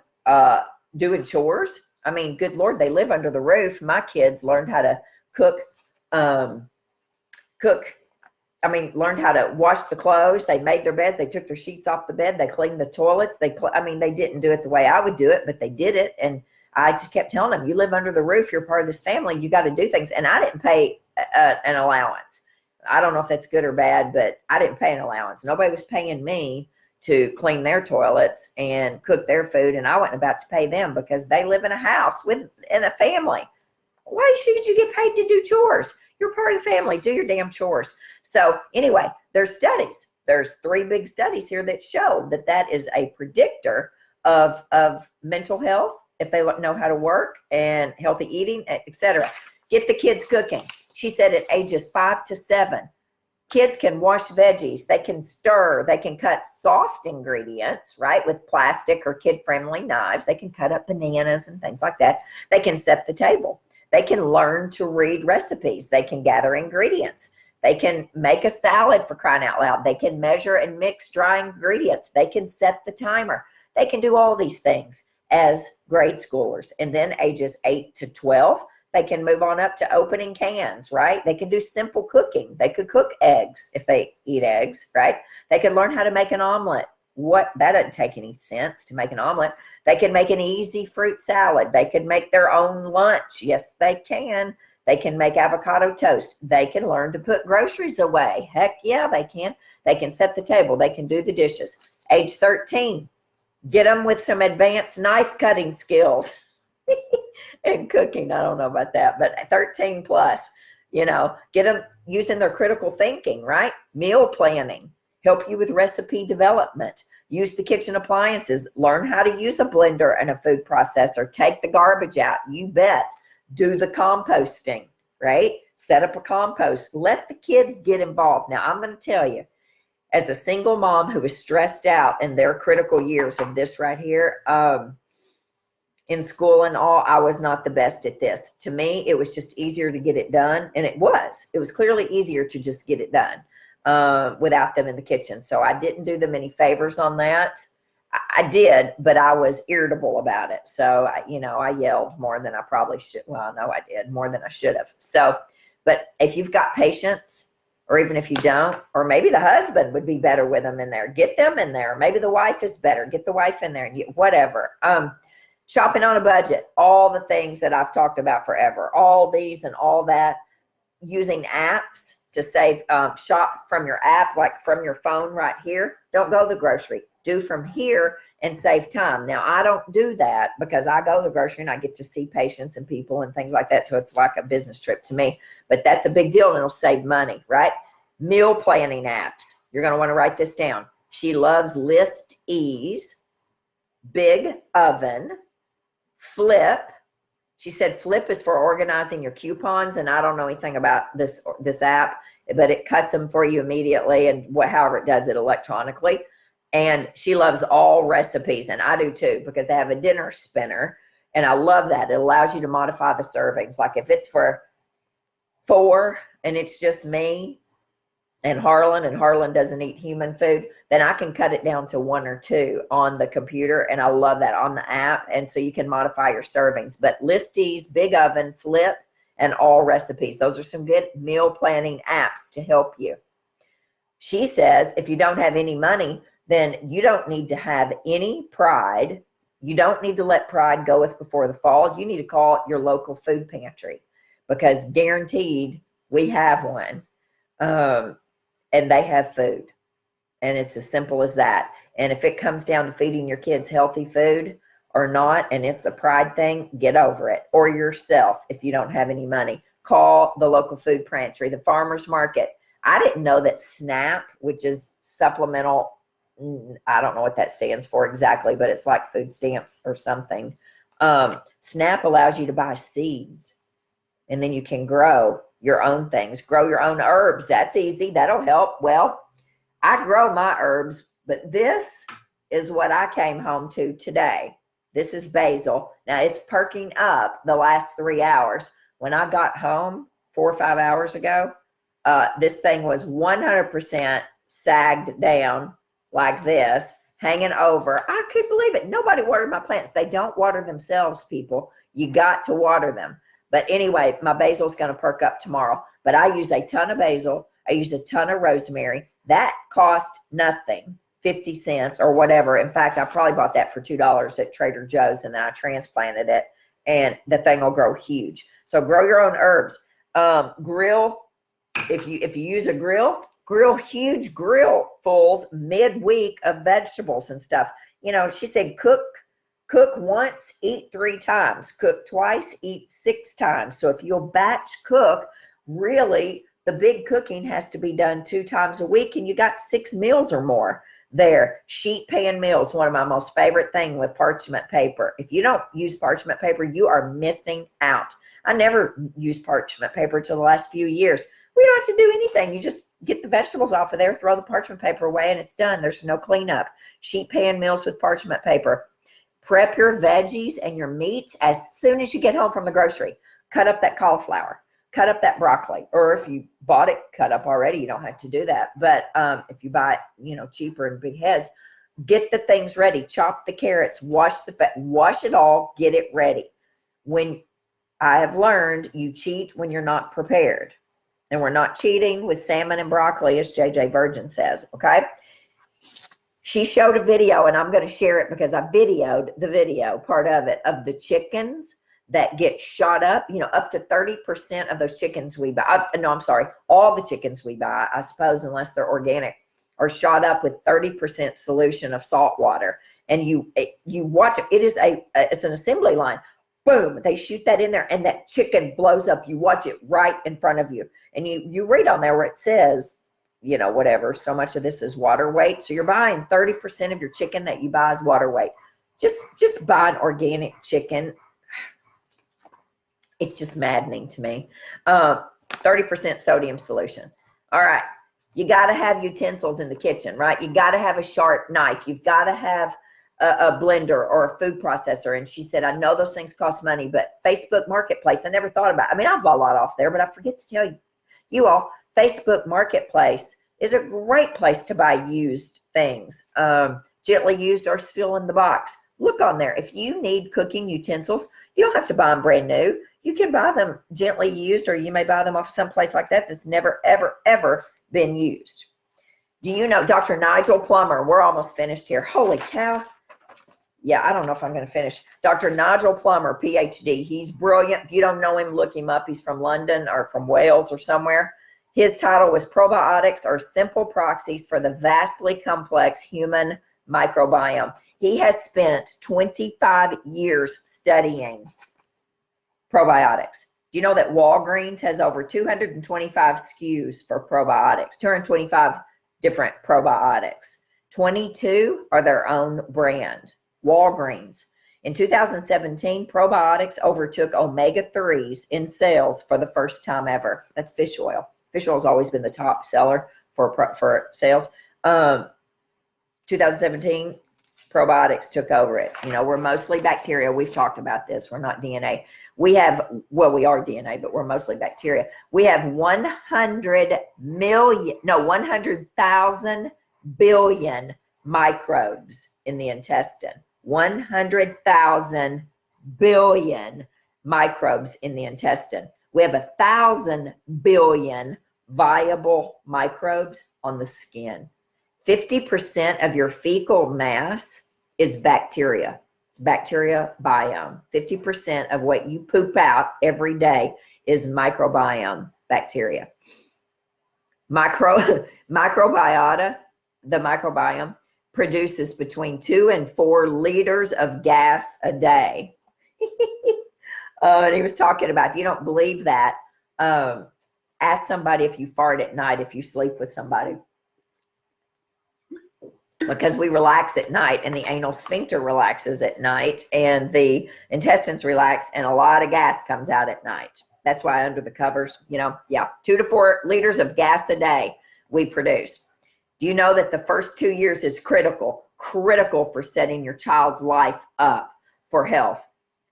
doing chores. I mean, good Lord, they live under the roof. My kids learned how to cook learned how to wash the clothes. They made their beds. They took their sheets off the bed. They cleaned the toilets. They didn't do it the way I would do it, but they did it. And I just kept telling them, you live under the roof. You're part of this family. You got to do things. And I didn't pay an allowance. I don't know if that's good or bad, but I didn't pay an allowance. Nobody was paying me to clean their toilets and cook their food. And I wasn't about to pay them because they live in a house in a family. Why should you get paid to do chores? You're part of the family. Do your damn chores. So anyway, there's studies. There's 3 big studies here that show that is a predictor of mental health, if they know how to work, and healthy eating, etc. Get the kids cooking. She said at ages 5 to 7, kids can wash veggies. They can stir. They can cut soft ingredients, right, with plastic or kid-friendly knives. They can cut up bananas and things like that. They can set the table. They can learn to read recipes. They can gather ingredients. They can make a salad, for crying out loud. They can measure and mix dry ingredients. They can set the timer. They can do all these things as grade schoolers. And then ages 8 to 12, they can move on up to opening cans, right? They can do simple cooking. They could cook eggs if they eat eggs, right? They can learn how to make an omelet. That doesn't take any sense to make an omelet. They can make an easy fruit salad. They can make their own lunch. Yes, they can. They can make avocado toast. They can learn to put groceries away. Heck yeah, they can. They can set the table. They can do the dishes. Age 13, get them with some advanced knife cutting skills and cooking. I don't know about that, but 13 plus, get them using their critical thinking, right? Meal planning. Help you with recipe development. Use the kitchen appliances. Learn how to use a blender and a food processor. Take the garbage out. You bet. Do the composting, right? Set up a compost. Let the kids get involved. Now, I'm going to tell you, as a single mom who was stressed out in their critical years of this right here, in school and all, I was not the best at this. To me, it was just easier to get it done. And it was clearly easier to just get it done without them in the kitchen. So I didn't do them any favors on that. I did, but I was irritable about it. So, I yelled more than I probably should. Well, no, I did more than I should have. So, but if you've got patience, or even if you don't, or maybe the husband would be better with them in there, get them in there. Maybe the wife is better. Get the wife in there and whatever. Shopping on a budget, all the things that I've talked about forever, all these and all that, using apps to save, shop from your app, like from your phone right here. Don't go to the grocery. Do from here and save time. Now, I don't do that because I go to the grocery and I get to see patients and people and things like that. So it's like a business trip to me, but that's a big deal and it'll save money, right? Meal planning apps. You're going to want to write this down. She loves List Ease, Big Oven, Flip. She said Flip is for organizing your coupons, and I don't know anything about this app, but it cuts them for you immediately, and however it does it electronically. And she loves all recipes, and I do too, because they have a dinner spinner, and I love that. It allows you to modify the servings. Like if it's for 4 and it's just me and Harlan doesn't eat human food, then I can cut it down to 1 or 2 on the computer, and I love that on the app. And so you can modify your servings. But Listies, Big Oven, Flip, and all recipes. Those are some good meal planning apps to help you. She says if you don't have any money, then you don't need to have any pride. You don't need to let pride goeth before the fall. You need to call your local food pantry, because guaranteed we have one. And they have food, and it's as simple as that. And if it comes down to feeding your kids healthy food or not, and it's a pride thing, get over it. Or yourself, if you don't have any money, call the local food pantry, the farmer's market. I didn't know that SNAP, which is supplemental, I don't know what that stands for exactly, but it's like food stamps or something. SNAP allows you to buy seeds, and then you can grow your own things, grow your own herbs. That's easy. That'll help. Well, I grow my herbs, but this is what I came home to today. This is basil. Now it's perking up the last 3 hours. When I got home 4 or 5 hours ago, this thing was 100% sagged down like this, hanging over. I couldn't believe it. Nobody watered my plants. They don't water themselves, people. You got to water them. But anyway, my basil is going to perk up tomorrow. But I use a ton of basil, I use a ton of rosemary. That cost nothing, 50 cents or whatever. In fact, I probably bought that for $2 at Trader Joe's, and then I transplanted it, and the thing will grow huge. So grow your own herbs. Grill, if you use a grill huge grillfuls midweek of vegetables and stuff. You know, she said cook once, eat 3 times, cook twice, eat 6 times. So if you'll batch cook, really the big cooking has to be done 2 times a week, and you got 6 meals or more there. Sheet pan meals, one of my most favorite thing with parchment paper. If you don't use parchment paper, you are missing out. I never used parchment paper till the last few years. We don't have to do anything. You just get the vegetables off of there, throw the parchment paper away, and it's done. There's no cleanup. Sheet pan meals with parchment paper. Prep your veggies and your meats as soon as you get home from the grocery. Cut up that cauliflower. Cut up that broccoli. Or if you bought it cut up already, you don't have to do that. But if you buy it, cheaper and big heads, get the things ready. Chop the carrots. Wash it all. Get it ready. When I have learned, you cheat when you're not prepared. And we're not cheating with salmon and broccoli, as JJ Virgin says, okay? She showed a video, and I'm going to share it because I videoed the video, part of it, of the chickens that get shot up. Up to 30% of those chickens we buy, all the chickens we buy, I suppose, unless they're organic, are shot up with 30% solution of salt water. And you watch it. It's an assembly line. Boom, they shoot that in there, and that chicken blows up. You watch it right in front of you. And you read on there where it says, whatever, so much of this is water weight. So you're buying 30% of your chicken that you buy is water weight. Just buy an organic chicken. It's just maddening to me. 30% sodium solution. All right. You got to have utensils in the kitchen, right? You got to have a sharp knife. You've got to have a blender or a food processor. And she said, I know those things cost money, but Facebook Marketplace, I never thought about it. I mean, I bought a lot off there, but I forget to tell you all, Facebook Marketplace is a great place to buy used things, gently used or still in the box. Look on there. If you need cooking utensils, you don't have to buy them brand new. You can buy them gently used, or you may buy them off someplace like that that's never, ever, ever been used. Do you know Dr. Nigel Plummer? We're almost finished here. Holy cow. Yeah, I don't know if I'm going to finish. Dr. Nigel Plummer, PhD. He's brilliant. If you don't know him, look him up. He's from London or from Wales or somewhere. His title was Probiotics are Simple Proxies for the Vastly Complex Human Microbiome. He has spent 25 years studying probiotics. Do you know that Walgreens has over 225 SKUs for probiotics, 225 different probiotics? 22 are their own brand. Walgreens. In 2017, probiotics overtook omega-3s in sales for the first time ever. That's fish oil. Fish oil has always been the top seller for sales. 2017, probiotics took over it. We're mostly bacteria. We've talked about this. We're not DNA. We are DNA, but we're mostly bacteria. We have 100,000 billion microbes in the intestine. 100,000 billion microbes in the intestine. We have 1,000 billion viable microbes on the skin. 50% of your fecal mass is bacteria. It's bacteria biome. 50% of what you poop out every day is microbiome bacteria. Microbiota, the microbiome, produces between 2 and 4 liters of gas a day. And he was talking about, if you don't believe that, ask somebody if you fart at night, if you sleep with somebody. Because we relax at night, and the anal sphincter relaxes at night, and the intestines relax, and a lot of gas comes out at night. That's why under the covers, 2 to 4 liters of gas a day we produce. Do you know that the first 2 years is critical for setting your child's life up for health?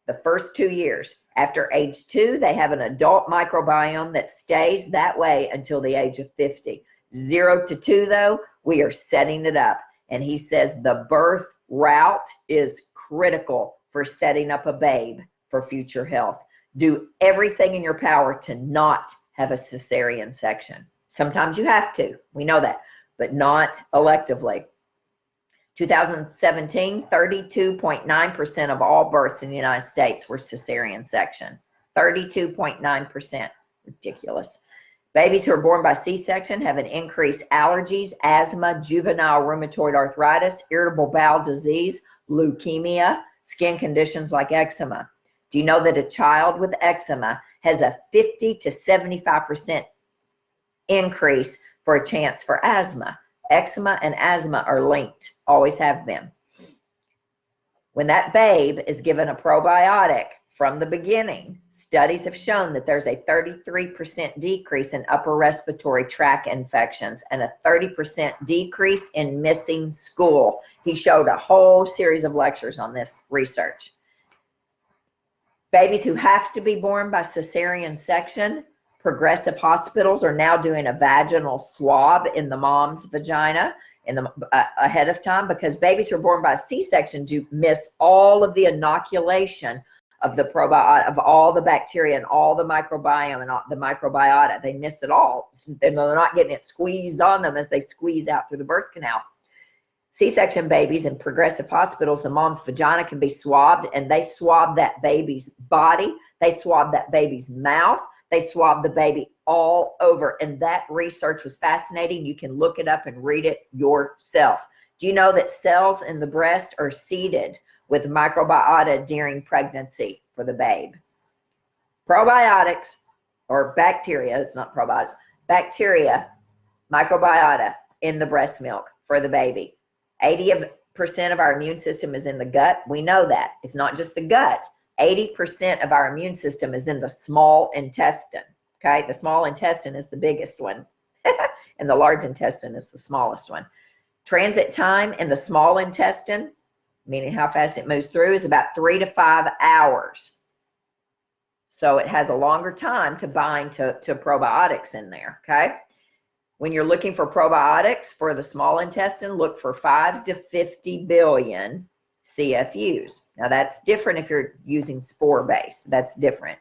The first 2 years. After age 2, they have an adult microbiome that stays that way until the age of 50. 0 to 2, though, we are setting it up. And he says the birth route is critical for setting up a babe for future health. Do everything in your power to not have a cesarean section. Sometimes you have to. We know that, but not electively. 2017, 32.9% of all births in the United States were cesarean section. 32.9%. Ridiculous. Babies who are born by C-section have an increased allergies, asthma, juvenile rheumatoid arthritis, irritable bowel disease, leukemia, skin conditions like eczema. Do you know that a child with eczema has a 50 to 75% increase for a chance for asthma? Eczema and asthma are linked, always have been. When that babe is given a probiotic from the beginning, studies have shown that there's a 33% decrease in upper respiratory tract infections and a 30% decrease in missing school. He showed a whole series of lectures on this research. Babies who have to be born by cesarean section, progressive hospitals are now doing a vaginal swab in the mom's vagina ahead of time, because babies who are born by C-section do miss all of the inoculation of the probiotic, of all the bacteria and all the microbiome and all the microbiota. They miss it all. They're not getting it squeezed on them as they squeeze out through the birth canal. C-section babies in progressive hospitals, the mom's vagina can be swabbed, and they swab that baby's body. They swab that baby's mouth. They swab the baby all over. And that research was fascinating. You can look it up and read it yourself. Do you know that cells in the breast are seeded with microbiota during pregnancy for the babe? Probiotics, or bacteria, it's not probiotics, bacteria, microbiota in the breast milk for the baby. 80% of our immune system is in the gut. We know that. It's not just the gut. 80% of our immune system is in the small intestine. Okay, the small intestine is the biggest one, and the large intestine is the smallest one. Transit time in the small intestine, meaning how fast it moves through, is about 3 to 5 hours. So it has a longer time to bind to probiotics in there, okay? When you're looking for probiotics for the small intestine, look for 5 to 50 billion CFUs. Now that's different if you're using spore-based. That's different,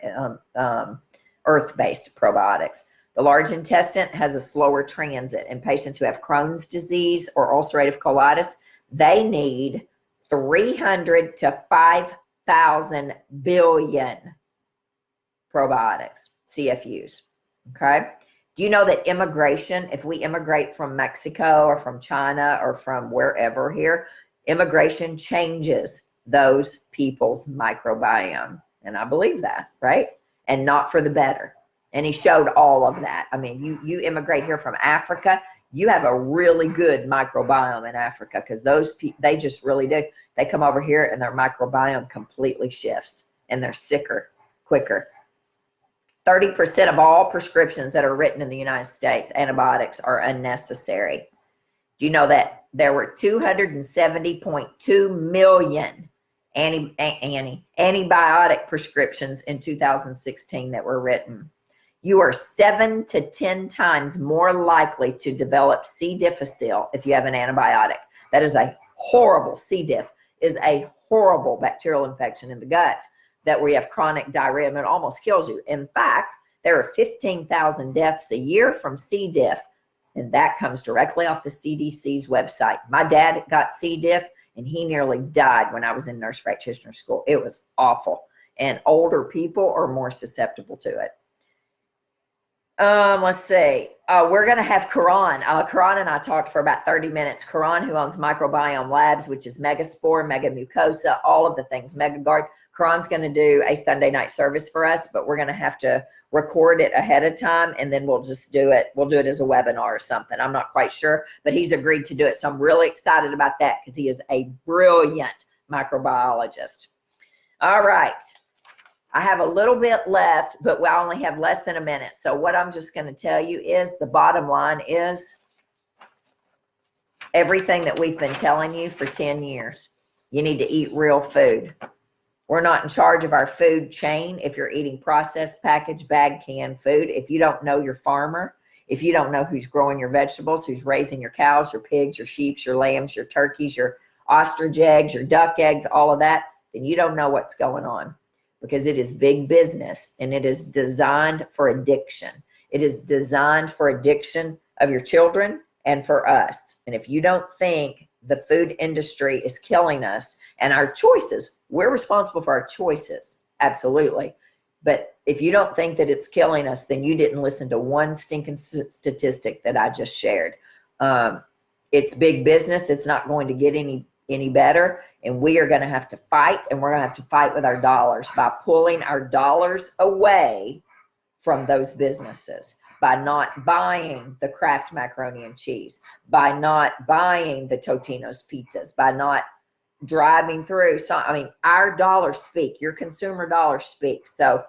earth-based probiotics. The large intestine has a slower transit. In patients who have Crohn's disease or ulcerative colitis, they need 300 to 5,000 billion probiotics, CFUs, okay? Do you know that immigration, if we immigrate from Mexico or from China or from wherever here, immigration changes those people's microbiome? And I believe that, right? And not for the better. And he showed all of that. I mean, you immigrate here from Africa, you have a really good microbiome in Africa, because those people, they just really do. They come over here and their microbiome completely shifts and they're sicker quicker. 30% of all prescriptions that are written in the United States, antibiotics, are unnecessary. Do you know that there were 270.2 million antibiotic prescriptions in 2016 that were written? You are 7 to 10 times more likely to develop C. difficile if you have an antibiotic. That is a horrible, C. diff is a horrible bacterial infection in the gut that we have chronic diarrhea, and it almost kills you. In fact, there are 15,000 deaths a year from C. diff, and that comes directly off the CDC's website. My dad got C. diff, and he nearly died when I was in nurse practitioner school. It was awful, and older people are more susceptible to it. Let's see. We're going to have Karan. Karan and I talked for about 30 minutes. Karan, who owns Microbiome Labs, which is Megaspore, Megamucosa, all of the things, Megagard. Karan's going to do a Sunday night service for us, but we're going to have to record it ahead of time, and then we'll just do it. We'll do it as a webinar or something. I'm not quite sure, but he's agreed to do it. So I'm really excited about that, because he is a brilliant microbiologist. All right. I have a little bit left, but we only have less than a minute. So what I'm just going to tell you is the bottom line is everything that we've been telling you for 10 years. You need to eat real food. We're not in charge of our food chain if you're eating processed, packaged, bagged, canned food. If you don't know your farmer, if you don't know who's growing your vegetables, who's raising your cows, your pigs, your sheep, your lambs, your turkeys, your ostrich eggs, your duck eggs, all of that, then you don't know what's going on, because it is big business and it is designed for addiction. It is designed for addiction of your children and for us. And if you don't think the food industry is killing us and our choices, we're responsible for our choices, absolutely. But if you don't think that it's killing us, then you didn't listen to one stinking statistic that I just shared. It's big business. It's not going to get any better. And we are going to have to fight, and we're going to have to fight with our dollars by pulling our dollars away from those businesses, by not buying the Kraft macaroni and cheese, by not buying the Totino's pizzas, by not driving through. So, I mean, our dollars speak, your consumer dollars speak. So,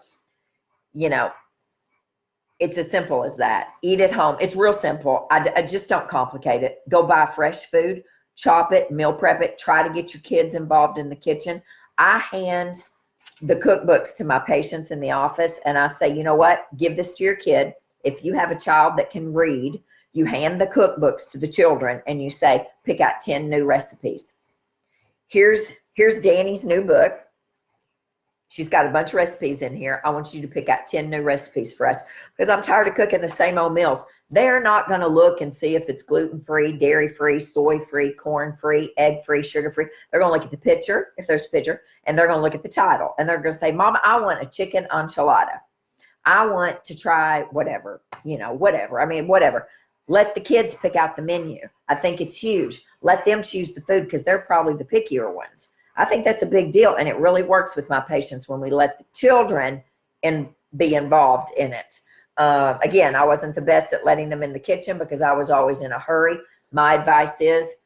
you know, it's as simple as that. Eat at home. It's real simple. I just don't complicate it. Go buy fresh food, chop it, meal prep it, try to get your kids involved in the kitchen. I hand the cookbooks to my patients in the office, and I say, you know what, give this to your kid. If you have a child that can read, you hand the cookbooks to the children and you say, pick out 10 new recipes. Here's Dani's new book. She's got a bunch of recipes in here. I want you to pick out 10 new recipes for us, because I'm tired of cooking the same old meals. They're not going to look and see if it's gluten-free, dairy-free, soy-free, corn-free, egg-free, sugar-free. They're going to look at the picture, if there's a picture, and they're going to look at the title. And they're going to say, Mama, I want a chicken enchilada. I want to try whatever, whatever. I mean, whatever. Let the kids pick out the menu. I think it's huge. Let them choose the food, because they're probably the pickier ones. I think that's a big deal, and it really works with my patients when we let the children be involved in it. Again, I wasn't the best at letting them in the kitchen because I was always in a hurry. My advice is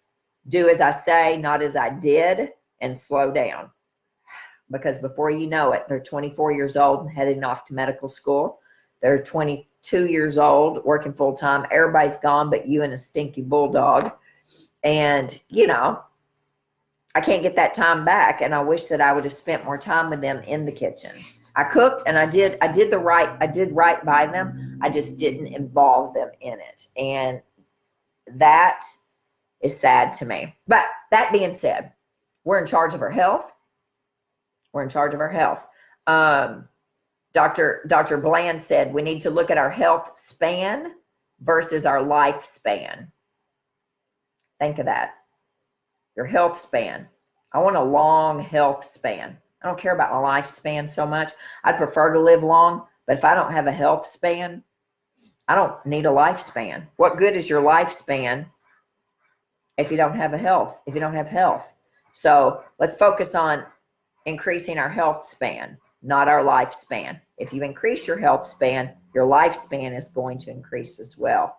do as I say, not as I did, and slow down. Because before you know it, they're 24 years old and heading off to medical school. They're 22 years old, working full time. Everybody's gone but you and a stinky bulldog. And, I can't get that time back. And I wish that I would have spent more time with them in the kitchen. I cooked and I did right by them. I just didn't involve them in it. And that is sad to me. But that being said, we're in charge of our health. We're in charge of our health. Dr. Bland said we need to look at our health span versus our lifespan. Think of that. Your health span. I want a long health span. I don't care about my lifespan so much. I'd prefer to live long, but if I don't have a health span, I don't need a lifespan. What good is your lifespan if you don't have health? So let's focus on increasing our health span, not our lifespan. If you increase your health span, your lifespan is going to increase as well.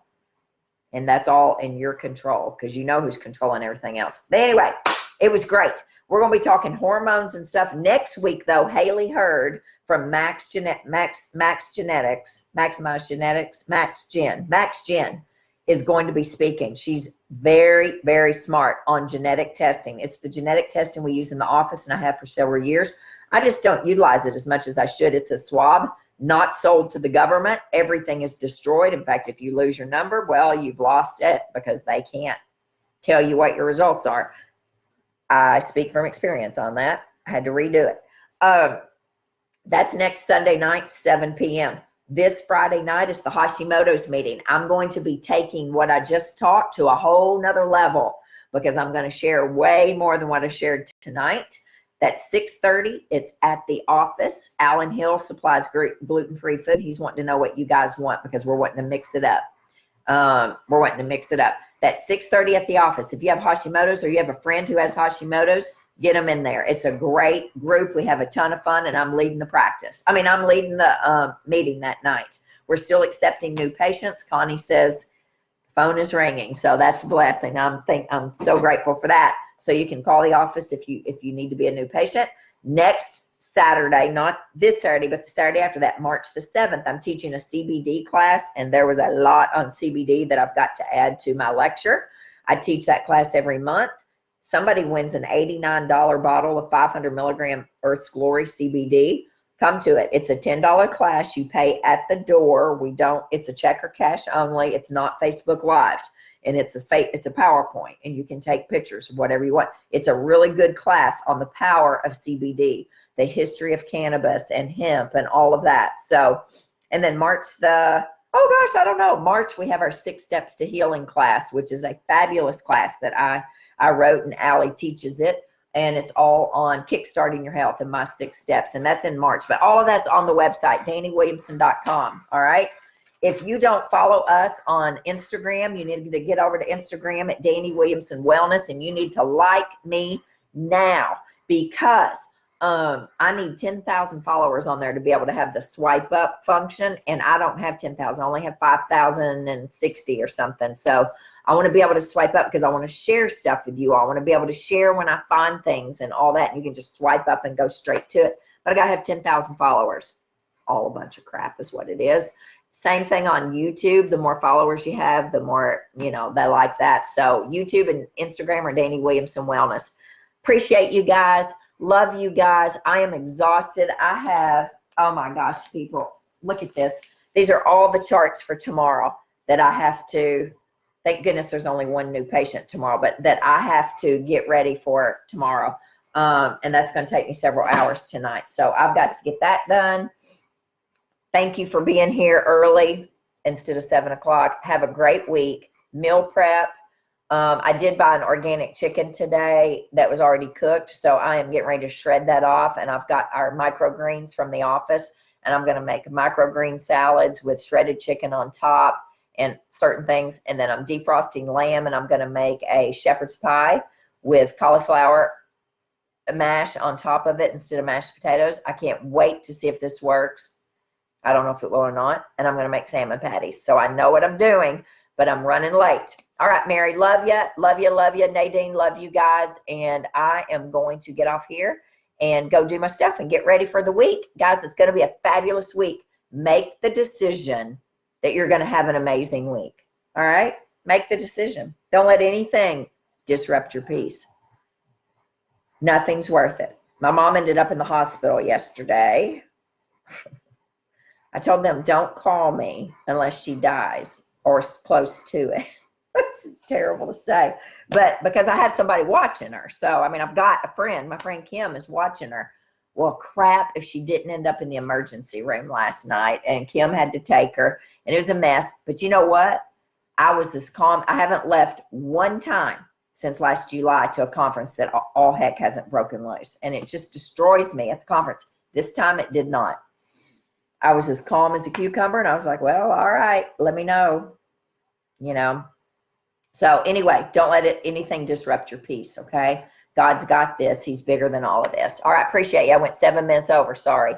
And that's all in your control, because you know who's controlling everything else. But anyway, it was great. We're going to be talking hormones and stuff next week, though. Haley Hurd from Max Genetics, Max Gen is going to be speaking. She's very, very smart on genetic testing. It's the genetic testing we use in the office, and I have for several years. I just don't utilize it as much as I should. It's a swab, not sold to the government. Everything is destroyed. In fact, if you lose your number, well, you've lost it, because they can't tell you what your results are. I speak from experience on that. I had to redo it. That's next Sunday night, 7 p.m. This Friday night is the Hashimoto's meeting. I'm going to be taking what I just taught to a whole nother level, because I'm going to share way more than what I shared tonight. That's 6:30. It's at the office. Alan Hill supplies gluten-free food. He's wanting to know what you guys want, because we're wanting to mix it up. That's 6:30 at the office. If you have Hashimoto's, or you have a friend who has Hashimoto's, get them in there. It's a great group. We have a ton of fun, and I'm leading I'm leading the meeting that night. We're still accepting new patients. Connie says the phone is ringing, so that's a blessing. I'm so grateful for that. So you can call the office if you need to be a new patient. Next Saturday, not this Saturday, but the Saturday after that, March the 7th, I'm teaching a CBD class, and there was a lot on CBD that I've got to add to my lecture. I teach that class every month. Somebody wins an $89 bottle of 500 milligram Earth's Glory CBD. Come to it. It's a $10 class. You pay at the door. It's a check or cash only. It's not Facebook Live. And it's a PowerPoint, and you can take pictures of whatever you want. It's a really good class on the power of CBD, the history of cannabis and hemp and all of that. So, and then March the Oh gosh, I don't know. March, we have our 6 Steps to Healing class, which is a fabulous class that I wrote, and Allie teaches it. And it's all on kickstarting your health and my 6 steps. And that's in March. But all of that's on the website, DaniWilliamson.com. All right. If you don't follow us on Instagram, you need to get over to Instagram at Dani Williamson Wellness, and you need to like me now, because I need 10,000 followers on there to be able to have the swipe up function. And I don't have 10,000. I only have 5,060 or something. So I want to be able to swipe up because I want to share stuff with you all. I want to be able to share when I find things and all that. And you can just swipe up and go straight to it. But I got to have 10,000 followers. It's all a bunch of crap is what it is. Same thing on YouTube. The more followers you have, the more, they like that. So YouTube and Instagram are Dani Williamson Wellness. Appreciate you guys. Love you guys. I am exhausted. I have, oh my gosh, people, look at this. These are all the charts for tomorrow that I have to, thank goodness there's only one new patient tomorrow, but that I have to get ready for tomorrow. And that's going to take me several hours tonight. So I've got to get that done. Thank you for being here early instead of 7 o'clock. Have a great week. Meal prep. I did buy an organic chicken today that was already cooked. So I am getting ready to shred that off. And I've got our microgreens from the office. And I'm going to make microgreen salads with shredded chicken on top and certain things. And then I'm defrosting lamb, and I'm going to make a shepherd's pie with cauliflower mash on top of it instead of mashed potatoes. I can't wait to see if this works. I don't know if it will or not. And I'm going to make salmon patties. So I know what I'm doing, but I'm running late. All right, Mary, love you. Love you, love you. Nadine, love you guys. And I am going to get off here and go do my stuff and get ready for the week. Guys, it's going to be a fabulous week. Make the decision that you're going to have an amazing week. All right? Make the decision. Don't let anything disrupt your peace. Nothing's worth it. My mom ended up in the hospital yesterday. I told them, don't call me unless she dies or close to it. Which is terrible to say. But because I have somebody watching her. So, I've got a friend. My friend Kim is watching her. Well, crap if she didn't end up in the emergency room last night. And Kim had to take her. And it was a mess. But you know what? I was as calm. I haven't left one time since last July to a conference that all heck hasn't broken loose. And it just destroys me at the conference. This time it did not. I was as calm as a cucumber, and I was like, well, all right, let me know, So anyway, don't let anything disrupt your peace, okay? God's got this. He's bigger than all of this. All right, appreciate you. I went 7 minutes over. Sorry.